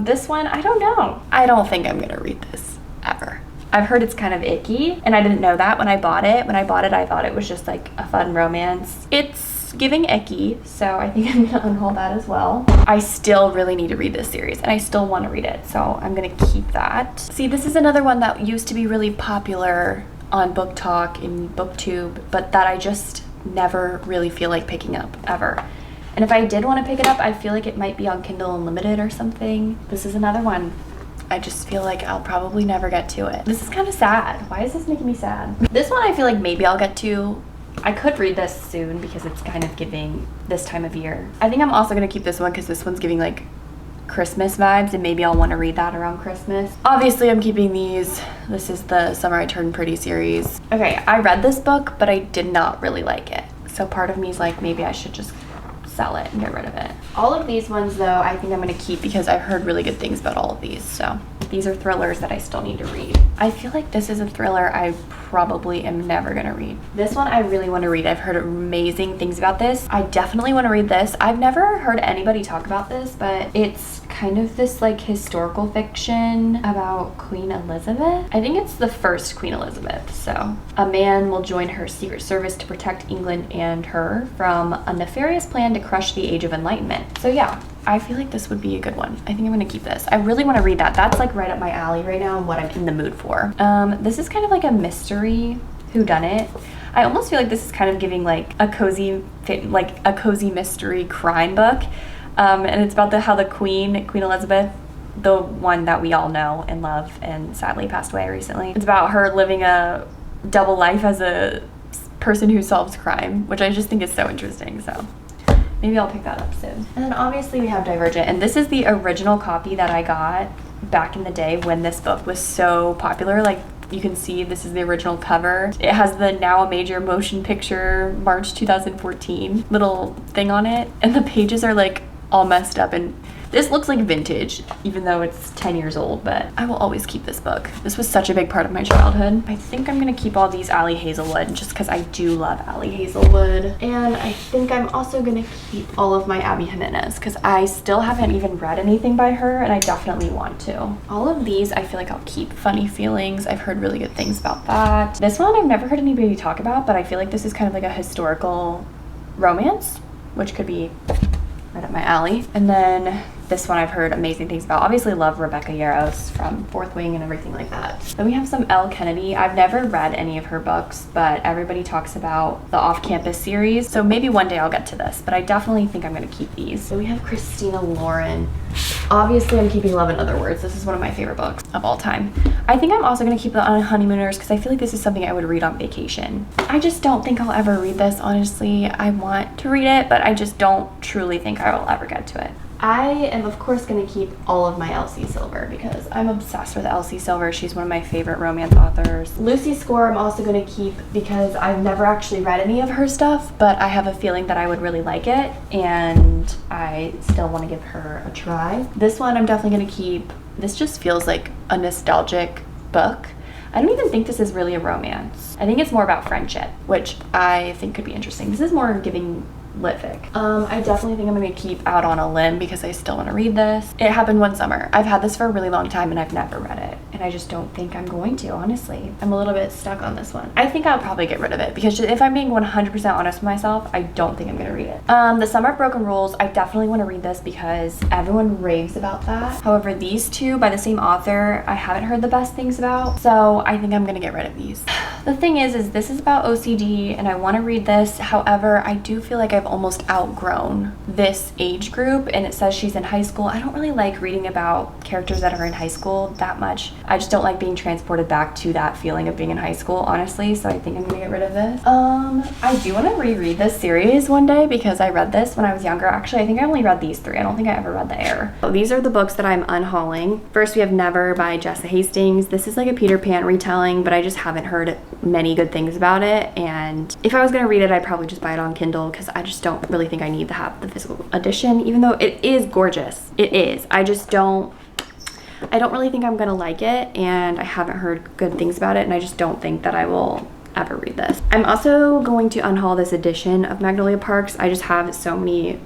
This one, I don't know. I don't think I'm gonna read this ever. I've heard it's kind of icky, and I didn't know that when I bought it. When I bought it, I thought it was just like a fun romance. It's giving icky, so I think I'm gonna unhaul that as well. I still really need to read this series, and I still want to read it, so I'm gonna keep that. See, this is another one that used to be really popular on Book Talk and BookTube, but that I just never really feel like picking up ever. And if I did want to pick it up, I feel like it might be on Kindle Unlimited or something. This is another one. I just feel like I'll probably never get to it. This is kind of sad. Why is this making me sad? This one I feel like maybe I'll get to. I could read this soon because it's kind of giving this time of year. I think I'm also going to keep this one because this one's giving like Christmas vibes, and maybe I'll want to read that around Christmas. Obviously I'm keeping these. This is the Summer I Turned Pretty series. Okay, I read this book, but I did not really like it. So part of me is like, maybe I should just sell it and get rid of it. All of these ones though, I think I'm going to keep because I've heard really good things about all of these. So these are thrillers that I still need to read. I feel like this is a thriller I probably am never going to read. This one I really want to read. I've heard amazing things about this. I definitely want to read this. I've never heard anybody talk about this, but it's kind of this like historical fiction about Queen Elizabeth. I think it's the first Queen Elizabeth. So a man will join her secret service to protect England and her from a nefarious plan to crush the Age of Enlightenment. So yeah, I feel like this would be a good one. I think I'm gonna keep this. I really want to read that. That's like right up my alley right now and what I'm in the mood for. This is kind of like a mystery whodunit. I almost feel like this is kind of giving like a cozy mystery crime book. And it's about how the Queen Elizabeth, the one that we all know and love and sadly passed away recently. It's about her living a double life as a person who solves crime, which I just think is so interesting. So maybe I'll pick that up soon. And then obviously we have Divergent, and this is the original copy that I got back in the day when this book was so popular. Like you can see, this is the original cover. It has the Now a Major Motion Picture March 2014 little thing on it, and the pages are like all messed up, and this looks like vintage even though it's 10 years old, but I will always keep this book. This was such a big part of my childhood. I think I'm gonna keep all these Ali Hazelwood just because I do love Ali Hazelwood, and I think I'm also gonna keep all of my Abby Jimenez because I still haven't even read anything by her and I definitely want to. All of these I feel like I'll keep. Funny Feelings, I've heard really good things about that. This one I've never heard anybody talk about, but I feel like this is kind of like a historical romance, which could be right up my alley. And then this one I've heard amazing things about. Obviously love Rebecca Yarros from Fourth Wing and everything like that. Then we have some Elle Kennedy. I've never read any of her books, but everybody talks about the Off-Campus series, so maybe one day I'll get to this, but I definitely think I'm gonna keep these. So we have Christina Lauren. Obviously I'm keeping Love in Other Words. This is one of my favorite books of all time. I think I'm also gonna keep the Honeymooners because I feel like this is something I would read on vacation. I just don't think I'll ever read this, honestly. I want to read it, but I just don't truly think I will ever get to it. I am of course going to keep all of my Elsie Silver because I'm obsessed with Elsie Silver. She's one of my favorite romance authors. Lucy Score I'm also going to keep because I've never actually read any of her stuff, but I have a feeling that I would really like it and I still want to give her a try. This one I'm definitely going to keep. This just feels like a nostalgic book. I don't even think this is really a romance. I think it's more about friendship, which I think could be interesting. This is more giving prolific. I definitely think I'm gonna keep out on a limb because I still want to read this. It happened one summer. I've had this for a really long time and I've never read it, and I just don't think I'm going to, honestly. I'm a little bit stuck on this one. I think I'll probably get rid of it because if I'm being 100% honest with myself, I don't think I'm gonna read it. The Summer of Broken Rules, I definitely want to read this because everyone raves about that. However, these two by the same author, I haven't heard the best things about, so I think I'm gonna get rid of these. The thing is this is about OCD and I want to read this. However, I do feel like I've almost outgrown this age group, and it says she's in high school. I don't really like reading about characters that are in high school that much. I just don't like being transported back to that feeling of being in high school, honestly, so I think I'm gonna get rid of this. I do want to reread this series one day because I read this when I was younger. Actually, I think I only read these three. I don't think I ever read The Heir. So these are the books that I'm unhauling. First, we have Never by Jessa Hastings. This is like a Peter Pan retelling, but I just haven't heard many good things about it, and if I was gonna read it, I'd probably just buy it on Kindle because I just don't really think I need to have the physical edition, even though it is gorgeous. It is. I don't really think I'm gonna like it, and I haven't heard good things about it, and I just don't think that I will ever read this. I'm also going to unhaul this edition of Magnolia Parks. I just have so many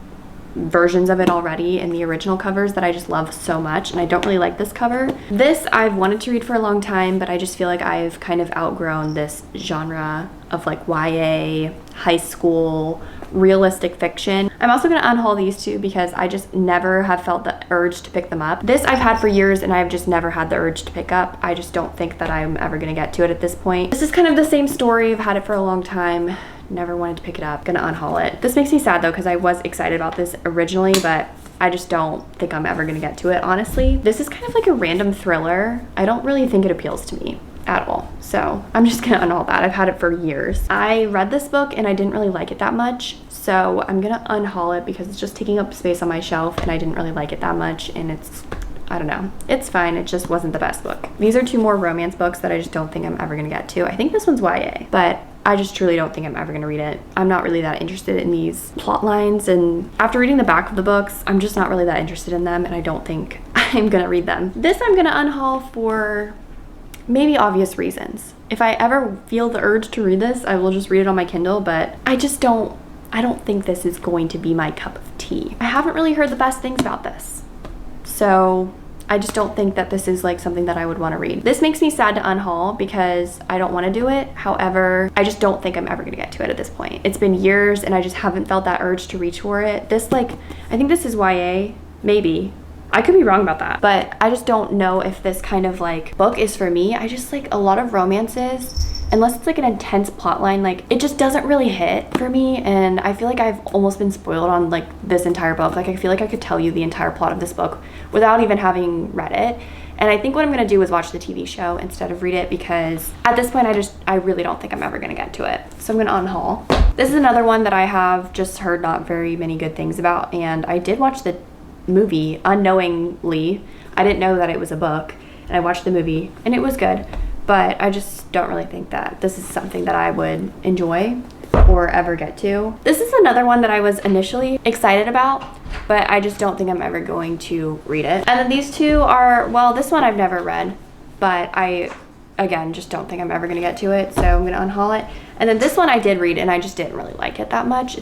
versions of it already in the original covers that I just love so much, and I don't really like this cover. This I've wanted to read for a long time, but I just feel like I've kind of outgrown this genre of like YA, high school, realistic fiction. I'm also going to unhaul these two because I just never have felt the urge to pick them up. This I've had for years and I've just never had the urge to pick up. I just don't think that I'm ever going to get to it at this point. This is kind of the same story. I've had it for a long time. Never wanted to pick it up. Gonna unhaul it. This makes me sad though because I was excited about this originally, but I just don't think I'm ever gonna get to it, honestly. This is kind of like a random thriller. I don't really think it appeals to me at all, so I'm just gonna unhaul that. I've had it for years. I read this book and I didn't really like it that much, so I'm gonna unhaul it because it's just taking up space on my shelf and I didn't really like it that much, and I don't know. It's fine. It just wasn't the best book. These are two more romance books that I just don't think I'm ever gonna get to. I think this one's YA, but I just truly don't think I'm ever gonna read it. I'm not really that interested in these plot lines, and after reading the back of the books, I'm just not really that interested in them, and I don't think I'm gonna read them. This I'm gonna unhaul for maybe obvious reasons. If I ever feel the urge to read this, I will just read it on my Kindle, but I don't think this is going to be my cup of tea. I haven't really heard the best things about this, so I just don't think that this is like something that I would want to read. This makes me sad to unhaul because I don't want to do it. However, I just don't think I'm ever going to get to it at this point. It's been years and I just haven't felt that urge to reach for it. This, like, I think this is YA, maybe. I could be wrong about that, but I just don't know if this kind of like book is for me. I just like a lot of romances, unless it's like an intense plot line, like it just doesn't really hit for me, and I feel like I've almost been spoiled on like this entire book. Like I feel like I could tell you the entire plot of this book without even having read it, and I think what I'm gonna do is watch the TV show instead of read it, because at this point I really don't think I'm ever gonna get to it. So I'm gonna unhaul. This is another one that I have just heard not very many good things about, and I did watch the movie unknowingly. I didn't know that it was a book, and I watched the movie and it was good, but I just don't really think that this is something that I would enjoy or ever get to. This is another one that I was initially excited about, but I just don't think I'm ever going to read it. And then these two are, well, this one I've never read, but I again just don't think I'm ever gonna get to it, so I'm gonna unhaul it. And then this one I did read and I just didn't really like it that much.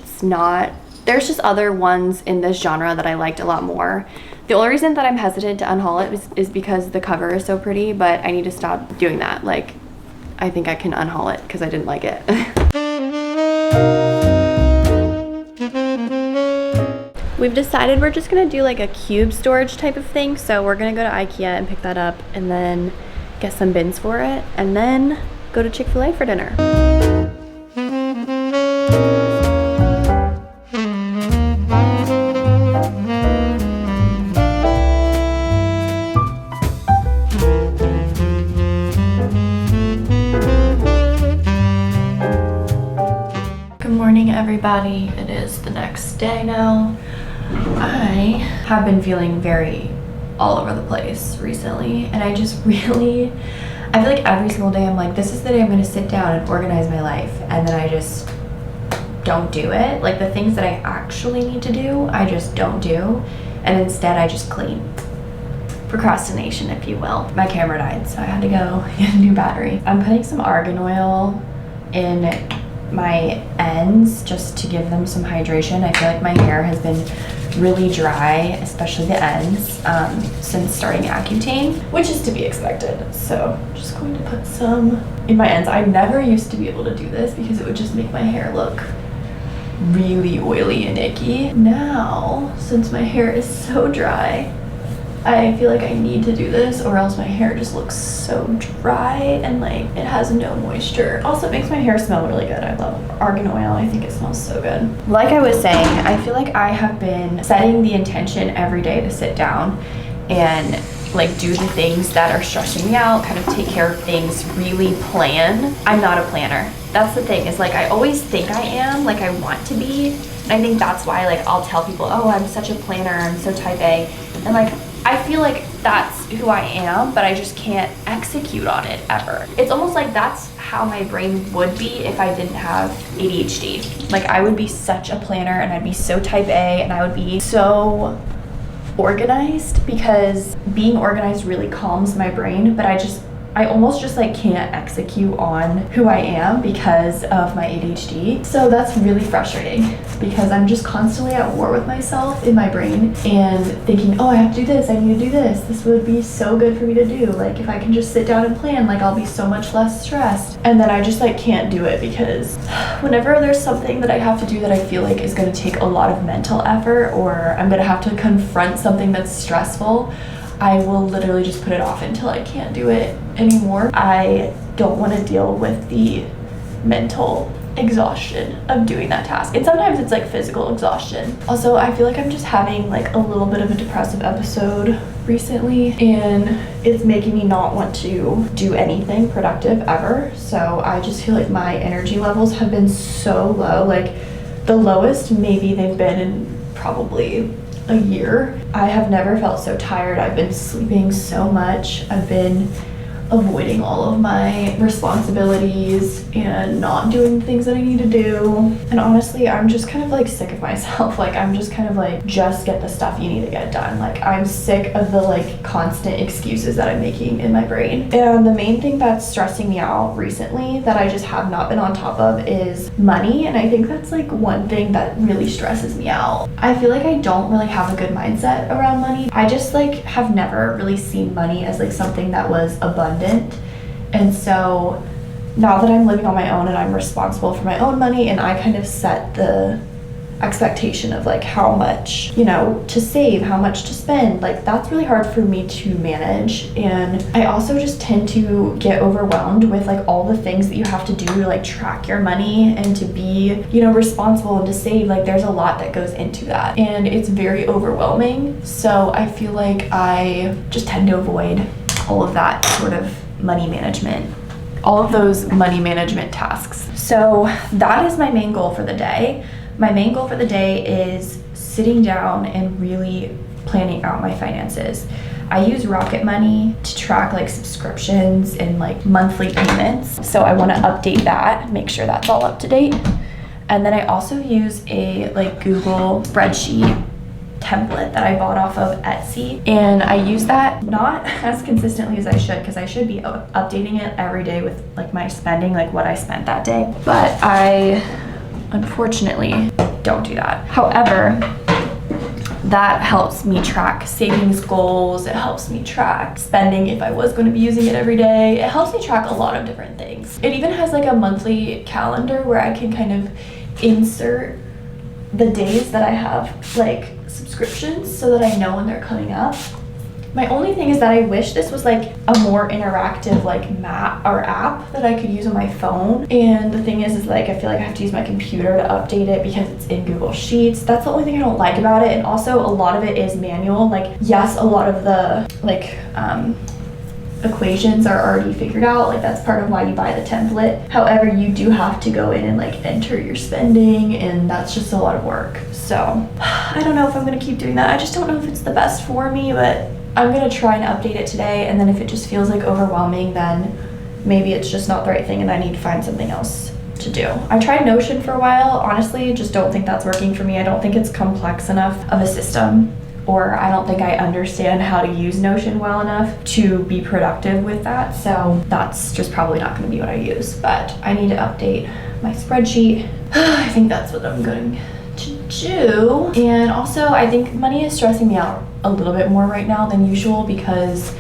There's just other ones in this genre that I liked a lot more. The only reason that I'm hesitant to unhaul it is because the cover is so pretty, but I need to stop doing that. Like, I think I can unhaul it because I didn't like it. We've decided we're just gonna do like a cube storage type of thing, so we're gonna go to IKEA and pick that up and then get some bins for it, and then go to Chick-fil-A for dinner. Everybody, it is the next day now. I have been feeling very all over the place recently, and I feel like every single day I'm like, this is the day I'm going to sit down and organize my life, and then I just don't do it. Like the things that I actually need to do, I just don't do, and instead I just clean. Procrastination, if you will. My camera died, so I had to go get a new battery. I'm putting some argan oil in my ends just to give them some hydration. I feel like my hair has been really dry, especially the ends, since starting Accutane, which is to be expected. So I'm just going to put some in my ends. I never used to be able to do this because it would just make my hair look really oily and icky. Now, since my hair is so dry, I feel like I need to do this or else my hair just looks so dry and like it has no moisture. Also, it makes my hair smell really good. I love argan oil. I think it smells so good. Like I was saying, I feel like I have been setting the intention every day to sit down and like do the things that are stressing me out, kind of take care of things, really plan. I'm not a planner. That's the thing, is like I always think I am, like I want to be. And I think that's why like I'll tell people, oh, I'm such a planner, I'm so type A. And like I feel like that's who I am, but I just can't execute on it ever. It's almost like that's how my brain would be if I didn't have ADHD. Like I would be such a planner and I'd be so type A and I would be so organized, because being organized really calms my brain, but I almost just like can't execute on who I am because of my ADHD. So that's really frustrating because I'm just constantly at war with myself in my brain and thinking, oh, I have to do this, I need to do this. This would be so good for me to do. Like if I can just sit down and plan, like I'll be so much less stressed. And then I just like can't do it because whenever there's something that I have to do that I feel like is going to take a lot of mental effort, or I'm going to have to confront something that's stressful, I will literally just put it off until I can't do it anymore. I don't want to deal with the mental exhaustion of doing that task. And sometimes it's like physical exhaustion. Also, I feel like I'm just having like a little bit of a depressive episode recently, and it's making me not want to do anything productive ever. So I just feel like my energy levels have been so low, like the lowest maybe they've been in probably a year. I have never felt so tired. I've been sleeping so much. I've been avoiding all of my responsibilities and not doing things that I need to do. And honestly, I'm just kind of like sick of myself. Like I'm just kind of like, just get the stuff you need to get done. Like I'm sick of the like constant excuses that I'm making in my brain. And the main thing that's stressing me out recently that I just have not been on top of is money. And I think that's like one thing that really stresses me out. I feel like I don't really have a good mindset around money. I just like have never really seen money as like something that was abundant. And so now that I'm living on my own and I'm responsible for my own money, and I kind of set the expectation of like how much, you know, to save, how much to spend, like that's really hard for me to manage. And I also just tend to get overwhelmed with like all the things that you have to do to like track your money and to be, you know, responsible and to save. Like there's a lot that goes into that and it's very overwhelming. So I feel like I just tend to avoid all of that sort of money management, all of those money management tasks. So that is my main goal for the day. My main goal for the day is sitting down and really planning out my finances. I use Rocket Money to track like subscriptions and like monthly payments. So I want to update that, make sure that's all up to date. And then I also use a like Google spreadsheet template that I bought off of Etsy, and I use that not as consistently as I should, because I should be updating it every day with like my spending, like what I spent that day, but I unfortunately don't do that. However, that helps me track savings goals, it helps me track spending if I was going to be using it every day, it helps me track a lot of different things. It even has like a monthly calendar where I can kind of insert the days that I have like subscriptions so that I know when they're coming up. My only thing is that I wish this was like a more interactive like map or app that I could use on my phone. And the thing is like I feel like I have to use my computer to update it because it's in Google Sheets. That's the only thing I don't like about it. And also a lot of it is manual. Like yes, a lot of the like equations are already figured out, like that's part of why you buy the template. However, you do have to go in and like enter your spending, and that's just a lot of work. So I don't know if I'm gonna keep doing that. I just don't know if it's the best for me, but I'm gonna try and update it today, and then if it just feels like overwhelming, then maybe it's just not the right thing and I need to find something else to do. I tried Notion for a while. Honestly, just don't think that's working for me. I don't think it's complex enough of a system, or I don't think I understand how to use Notion well enough to be productive with that. So that's just probably not gonna be what I use, but I need to update my spreadsheet. I think that's what I'm going to do. And also I think money is stressing me out a little bit more right now than usual because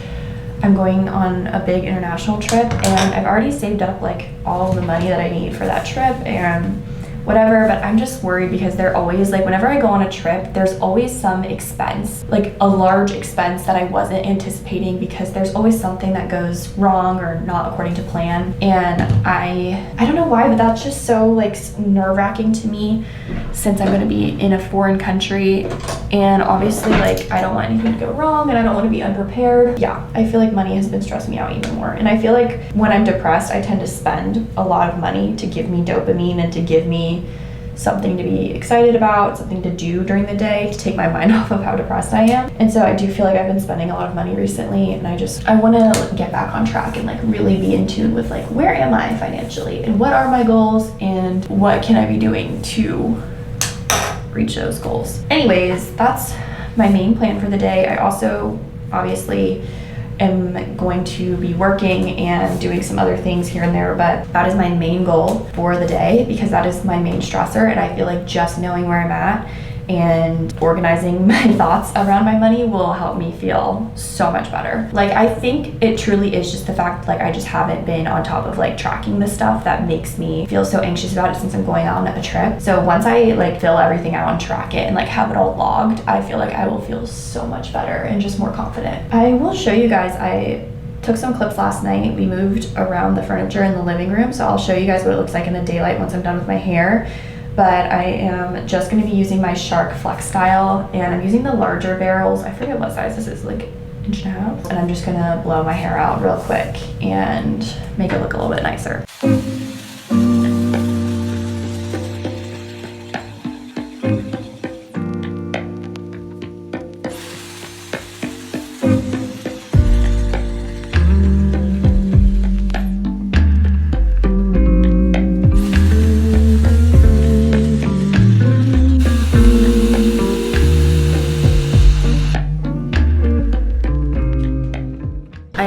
I'm going on a big international trip and I've already saved up like all the money that I need for that trip and whatever, but I'm just worried because they're always like, whenever I go on a trip, there's always some expense, like a large expense that I wasn't anticipating because there's always something that goes wrong or not according to plan. And I don't know why, but that's just so like nerve-wracking to me since I'm gonna be in a foreign country. And obviously like, I don't want anything to go wrong and I don't want to be unprepared. Yeah, I feel like money has been stressing me out even more. And I feel like when I'm depressed, I tend to spend a lot of money to give me dopamine and to give me something to be excited about, something to do during the day to take my mind off of how depressed I am. And so I do feel like I've been spending a lot of money recently and I want to get back on track and like really be in tune with like, where am I financially and what are my goals and what can I be doing to reach those goals. Anyways, that's my main plan for the day. I also obviously am going to be working and doing some other things here and there, but that is my main goal for the day because that is my main stressor. And I feel like just knowing where I'm at and organizing my thoughts around my money will help me feel so much better. Like, I think it truly is just the fact like I just haven't been on top of like tracking this stuff that makes me feel so anxious about it since I'm going on a trip. So once I like fill everything out and track it and like have it all logged, I feel like I will feel so much better and just more confident. I will show you guys, I took some clips last night. We moved around the furniture in the living room, so I'll show you guys what it looks like in the daylight once I'm done with my hair. But I am just going to be using my Shark Flex Style, and I'm using the larger barrels. I forget what size this is, like 1.5 inches. And I'm just going to blow my hair out real quick and make it look a little bit nicer.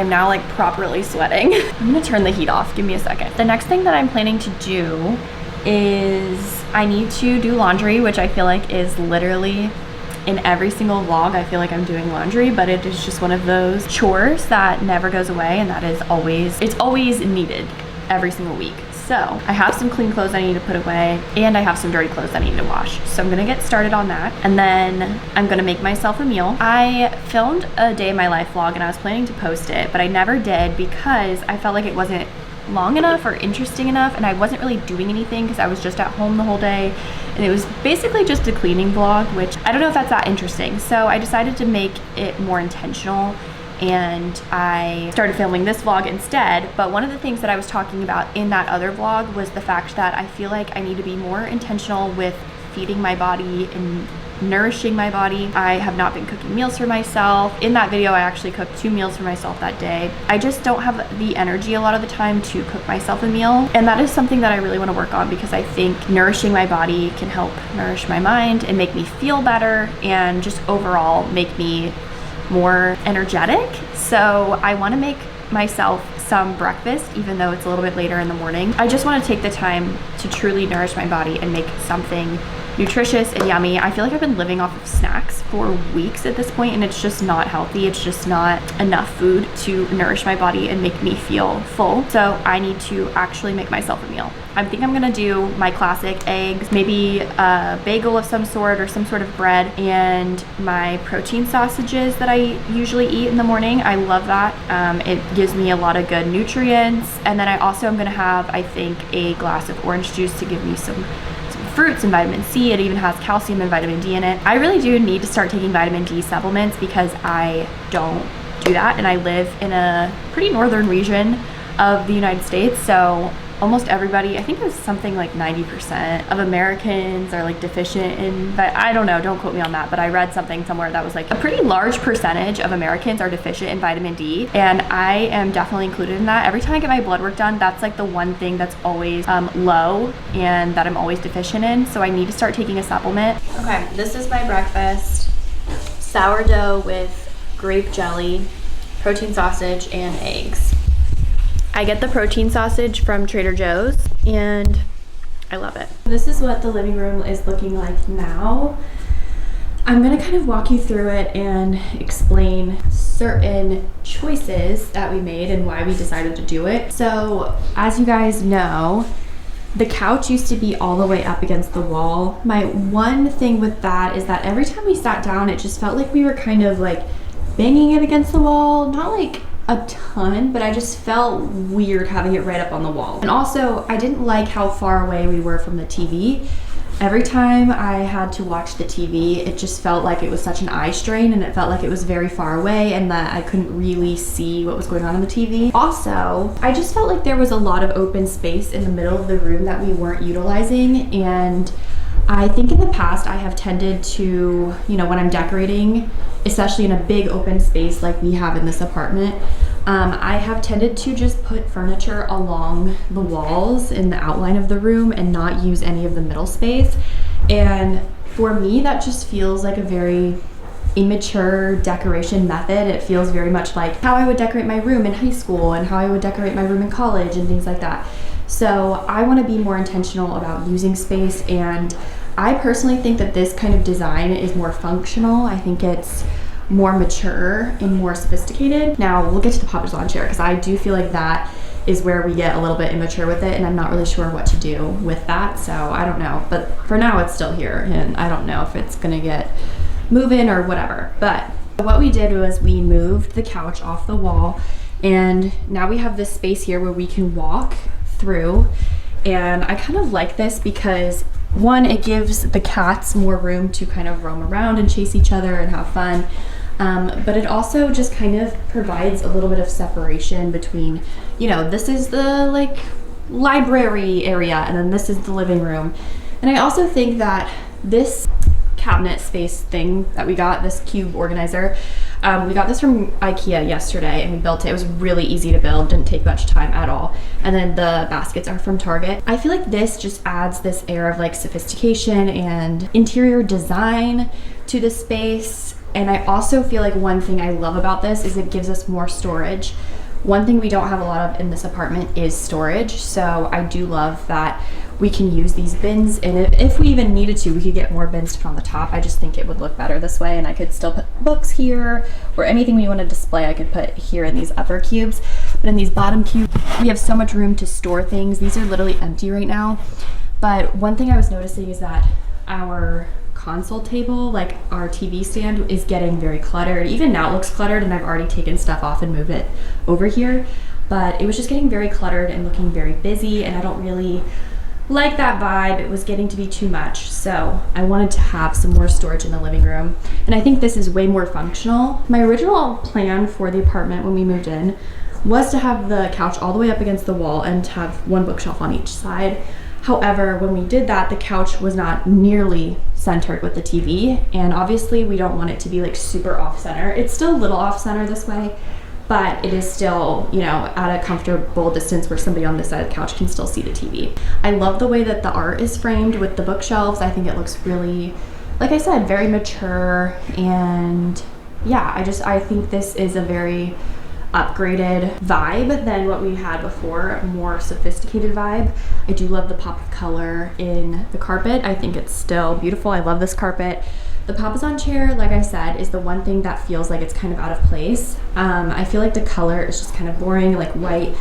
Now like properly sweating. I'm gonna turn the heat off, give me a second. The next thing that I'm planning to do is I need to do laundry, which I feel like is literally in every single vlog. I feel like I'm doing laundry, but it is just one of those chores that never goes away and that is it's always needed every single week. So I have some clean clothes I need to put away and I have some dirty clothes I need to wash. So I'm gonna get started on that and then I'm gonna make myself a meal. I filmed a day in my life vlog and I was planning to post it, but I never did because I felt like it wasn't long enough or interesting enough and I wasn't really doing anything because I was just at home the whole day and it was basically just a cleaning vlog, which I don't know if that's that interesting. So I decided to make it more intentional and I started filming this vlog instead. But one of the things that I was talking about in that other vlog was the fact that I feel like I need to be more intentional with feeding my body and nourishing my body. I have not been cooking meals for myself. In that video, I actually cooked 2 meals for myself that day. I just don't have the energy a lot of the time to cook myself a meal. And that is something that I really want to work on because I think nourishing my body can help nourish my mind and make me feel better and just overall make me more energetic. So I want to make myself some breakfast, even though it's a little bit later in the morning. I just want to take the time to truly nourish my body and make something nutritious and yummy. I feel like I've been living off of snacks for weeks at this point and it's just not healthy. It's just not enough food to nourish my body and make me feel full. So I need to actually make myself a meal. I think I'm gonna do my classic eggs, maybe a bagel of some sort or some sort of bread, and my protein sausages that I usually eat in the morning. I love that. It gives me a lot of good nutrients. And then I also am gonna have, I think, a glass of orange juice to give me some fruits and vitamin C. It even has calcium and vitamin D in it. I really do need to start taking vitamin D supplements because I don't do that and I live in a pretty northern region of the United States, so almost everybody, I think it was something like 90% of Americans are like deficient in, but I don't know, don't quote me on that, but I read something somewhere that was like a pretty large percentage of Americans are deficient in vitamin D, and I am definitely included in that. Every time I get my blood work done, that's like the one thing that's always low and that I'm always deficient in, so I need to start taking a supplement. Okay, this is my breakfast. Sourdough with grape jelly, protein sausage, and eggs. I get the protein sausage from Trader Joe's, and I love it. This is what the living room is looking like now. I'm gonna kind of walk you through it and explain certain choices that we made and why we decided to do it. So as you guys know, the couch used to be all the way up against the wall. My one thing with that is that every time we sat down, it just felt like we were kind of like banging it against the wall. Not like a ton, but I just felt weird having it right up on the wall. And also, I didn't like how far away we were from the TV. Every time I had to watch the TV, it just felt like it was such an eye strain, and it felt like it was very far away and that I couldn't really see what was going on the TV. Also, I just felt like there was a lot of open space in the middle of the room that we weren't utilizing, and I think in the past I have tended to, you know, when I'm decorating, especially in a big open space like we have in this apartment, I have tended to just put furniture along the walls in the outline of the room and not use any of the middle space. And for me, that just feels like a very immature decoration method. It feels very much like how I would decorate my room in high school and how I would decorate my room in college and things like that. So I want to be more intentional about using space, and I personally think that this kind of design is more functional. I think it's more mature and more sophisticated. Now we'll get to the Parmesan chair because I do feel like that is where we get a little bit immature with it, and I'm not really sure what to do with that, so I don't know. But for now it's still here, and I don't know if it's gonna get moving or whatever. But what we did was we moved the couch off the wall, and now we have this space here where we can walk through. And I kind of like this because one, it gives the cats more room to kind of roam around and chase each other and have fun. But it also just kind of provides a little bit of separation between, you know, this is the like library area and then this is the living room. And I also think that this cabinet space thing that we got, this cube organizer, we got this from IKEA yesterday and we built it. It was really easy to build, didn't take much time at all. And then the baskets are from Target. I feel like this just adds this air of like sophistication and interior design to the space. And I also feel like one thing I love about this is it gives us more storage. One thing we don't have a lot of in this apartment is storage. So I do love that we can use these bins, and if we even needed to, we could get more bins to put on the top. I just think it would look better this way, and I could still put books here or anything we want to display I could put here in these upper cubes. But in these bottom cubes, we have so much room to store things. These are literally empty right now. But one thing I was noticing is that our console table, like our TV stand, is getting very cluttered. Even now it looks cluttered, and I've already taken stuff off and moved it over here. But it was just getting very cluttered and looking very busy, and I don't really like that vibe. It was getting to be too much, so I wanted to have some more storage in the living room, and I think this is way more functional. My original plan for the apartment when we moved in was to have the couch all the way up against the wall and to have one bookshelf on each side. However, when we did that, the couch was not nearly centered with the TV, and obviously we don't want it to be like super off center. It's still a little off center this way, but it is still, you know, at a comfortable distance where somebody on this side of the couch can still see the TV. I love the way that the art is framed with the bookshelves. I think it looks really, like I said, very mature, and yeah, I think this is a very upgraded vibe than what we had before, a more sophisticated vibe. I do love the pop of color in the carpet. I think it's still beautiful. I love this carpet. The Parmesan chair, like I said, is the one thing that feels like it's kind of out of place. I feel like the color is just kind of boring, like white,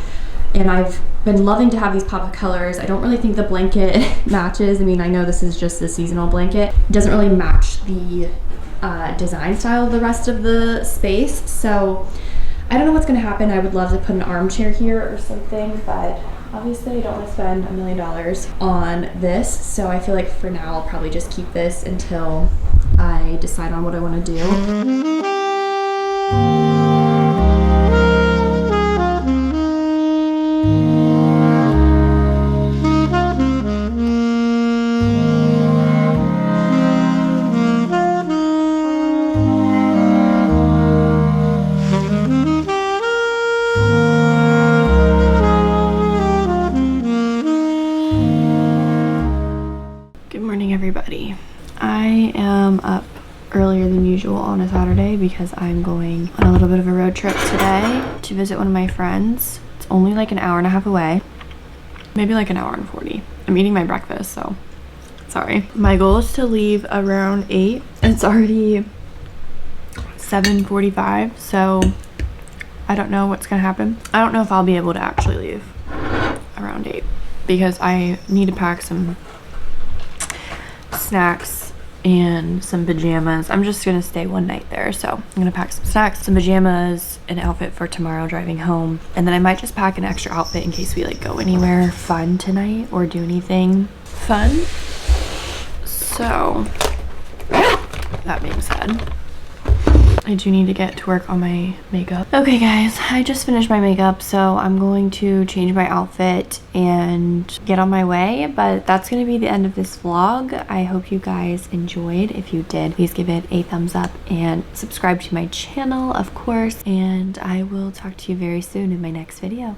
and I've been loving to have these pop of colors. I don't really think the blanket matches. I mean, I know this is just a seasonal blanket. It doesn't really match the design style of the rest of the space, so I don't know what's gonna happen. I would love to put an armchair here or something, but obviously I don't want to spend $1 million on this, so I feel like for now I'll probably just keep this until I decide on what I want to do. Everybody, I am up earlier than usual on a Saturday because I'm going on a little bit of a road trip today to visit one of my friends. It's only like an hour and a half away, maybe like an hour and 40. I'm eating my breakfast, so sorry. My goal is to leave around 8. It's already 7:45, so I don't know what's gonna happen. I don't know if I'll be able to actually leave around 8 because I need to pack some snacks and some pajamas. I'm just gonna stay one night there, so I'm gonna pack some snacks, some pajamas, an outfit for tomorrow driving home, and then I might just pack an extra outfit in case we like go anywhere fun tonight or do anything fun. So that being said, I do need to get to work on my makeup. Okay guys, I just finished my makeup, so I'm going to change my outfit and get on my way, but that's going to be the end of this vlog. I hope you guys enjoyed. If you did, please give it a thumbs up and subscribe to my channel, of course, and I will talk to you very soon in my next video.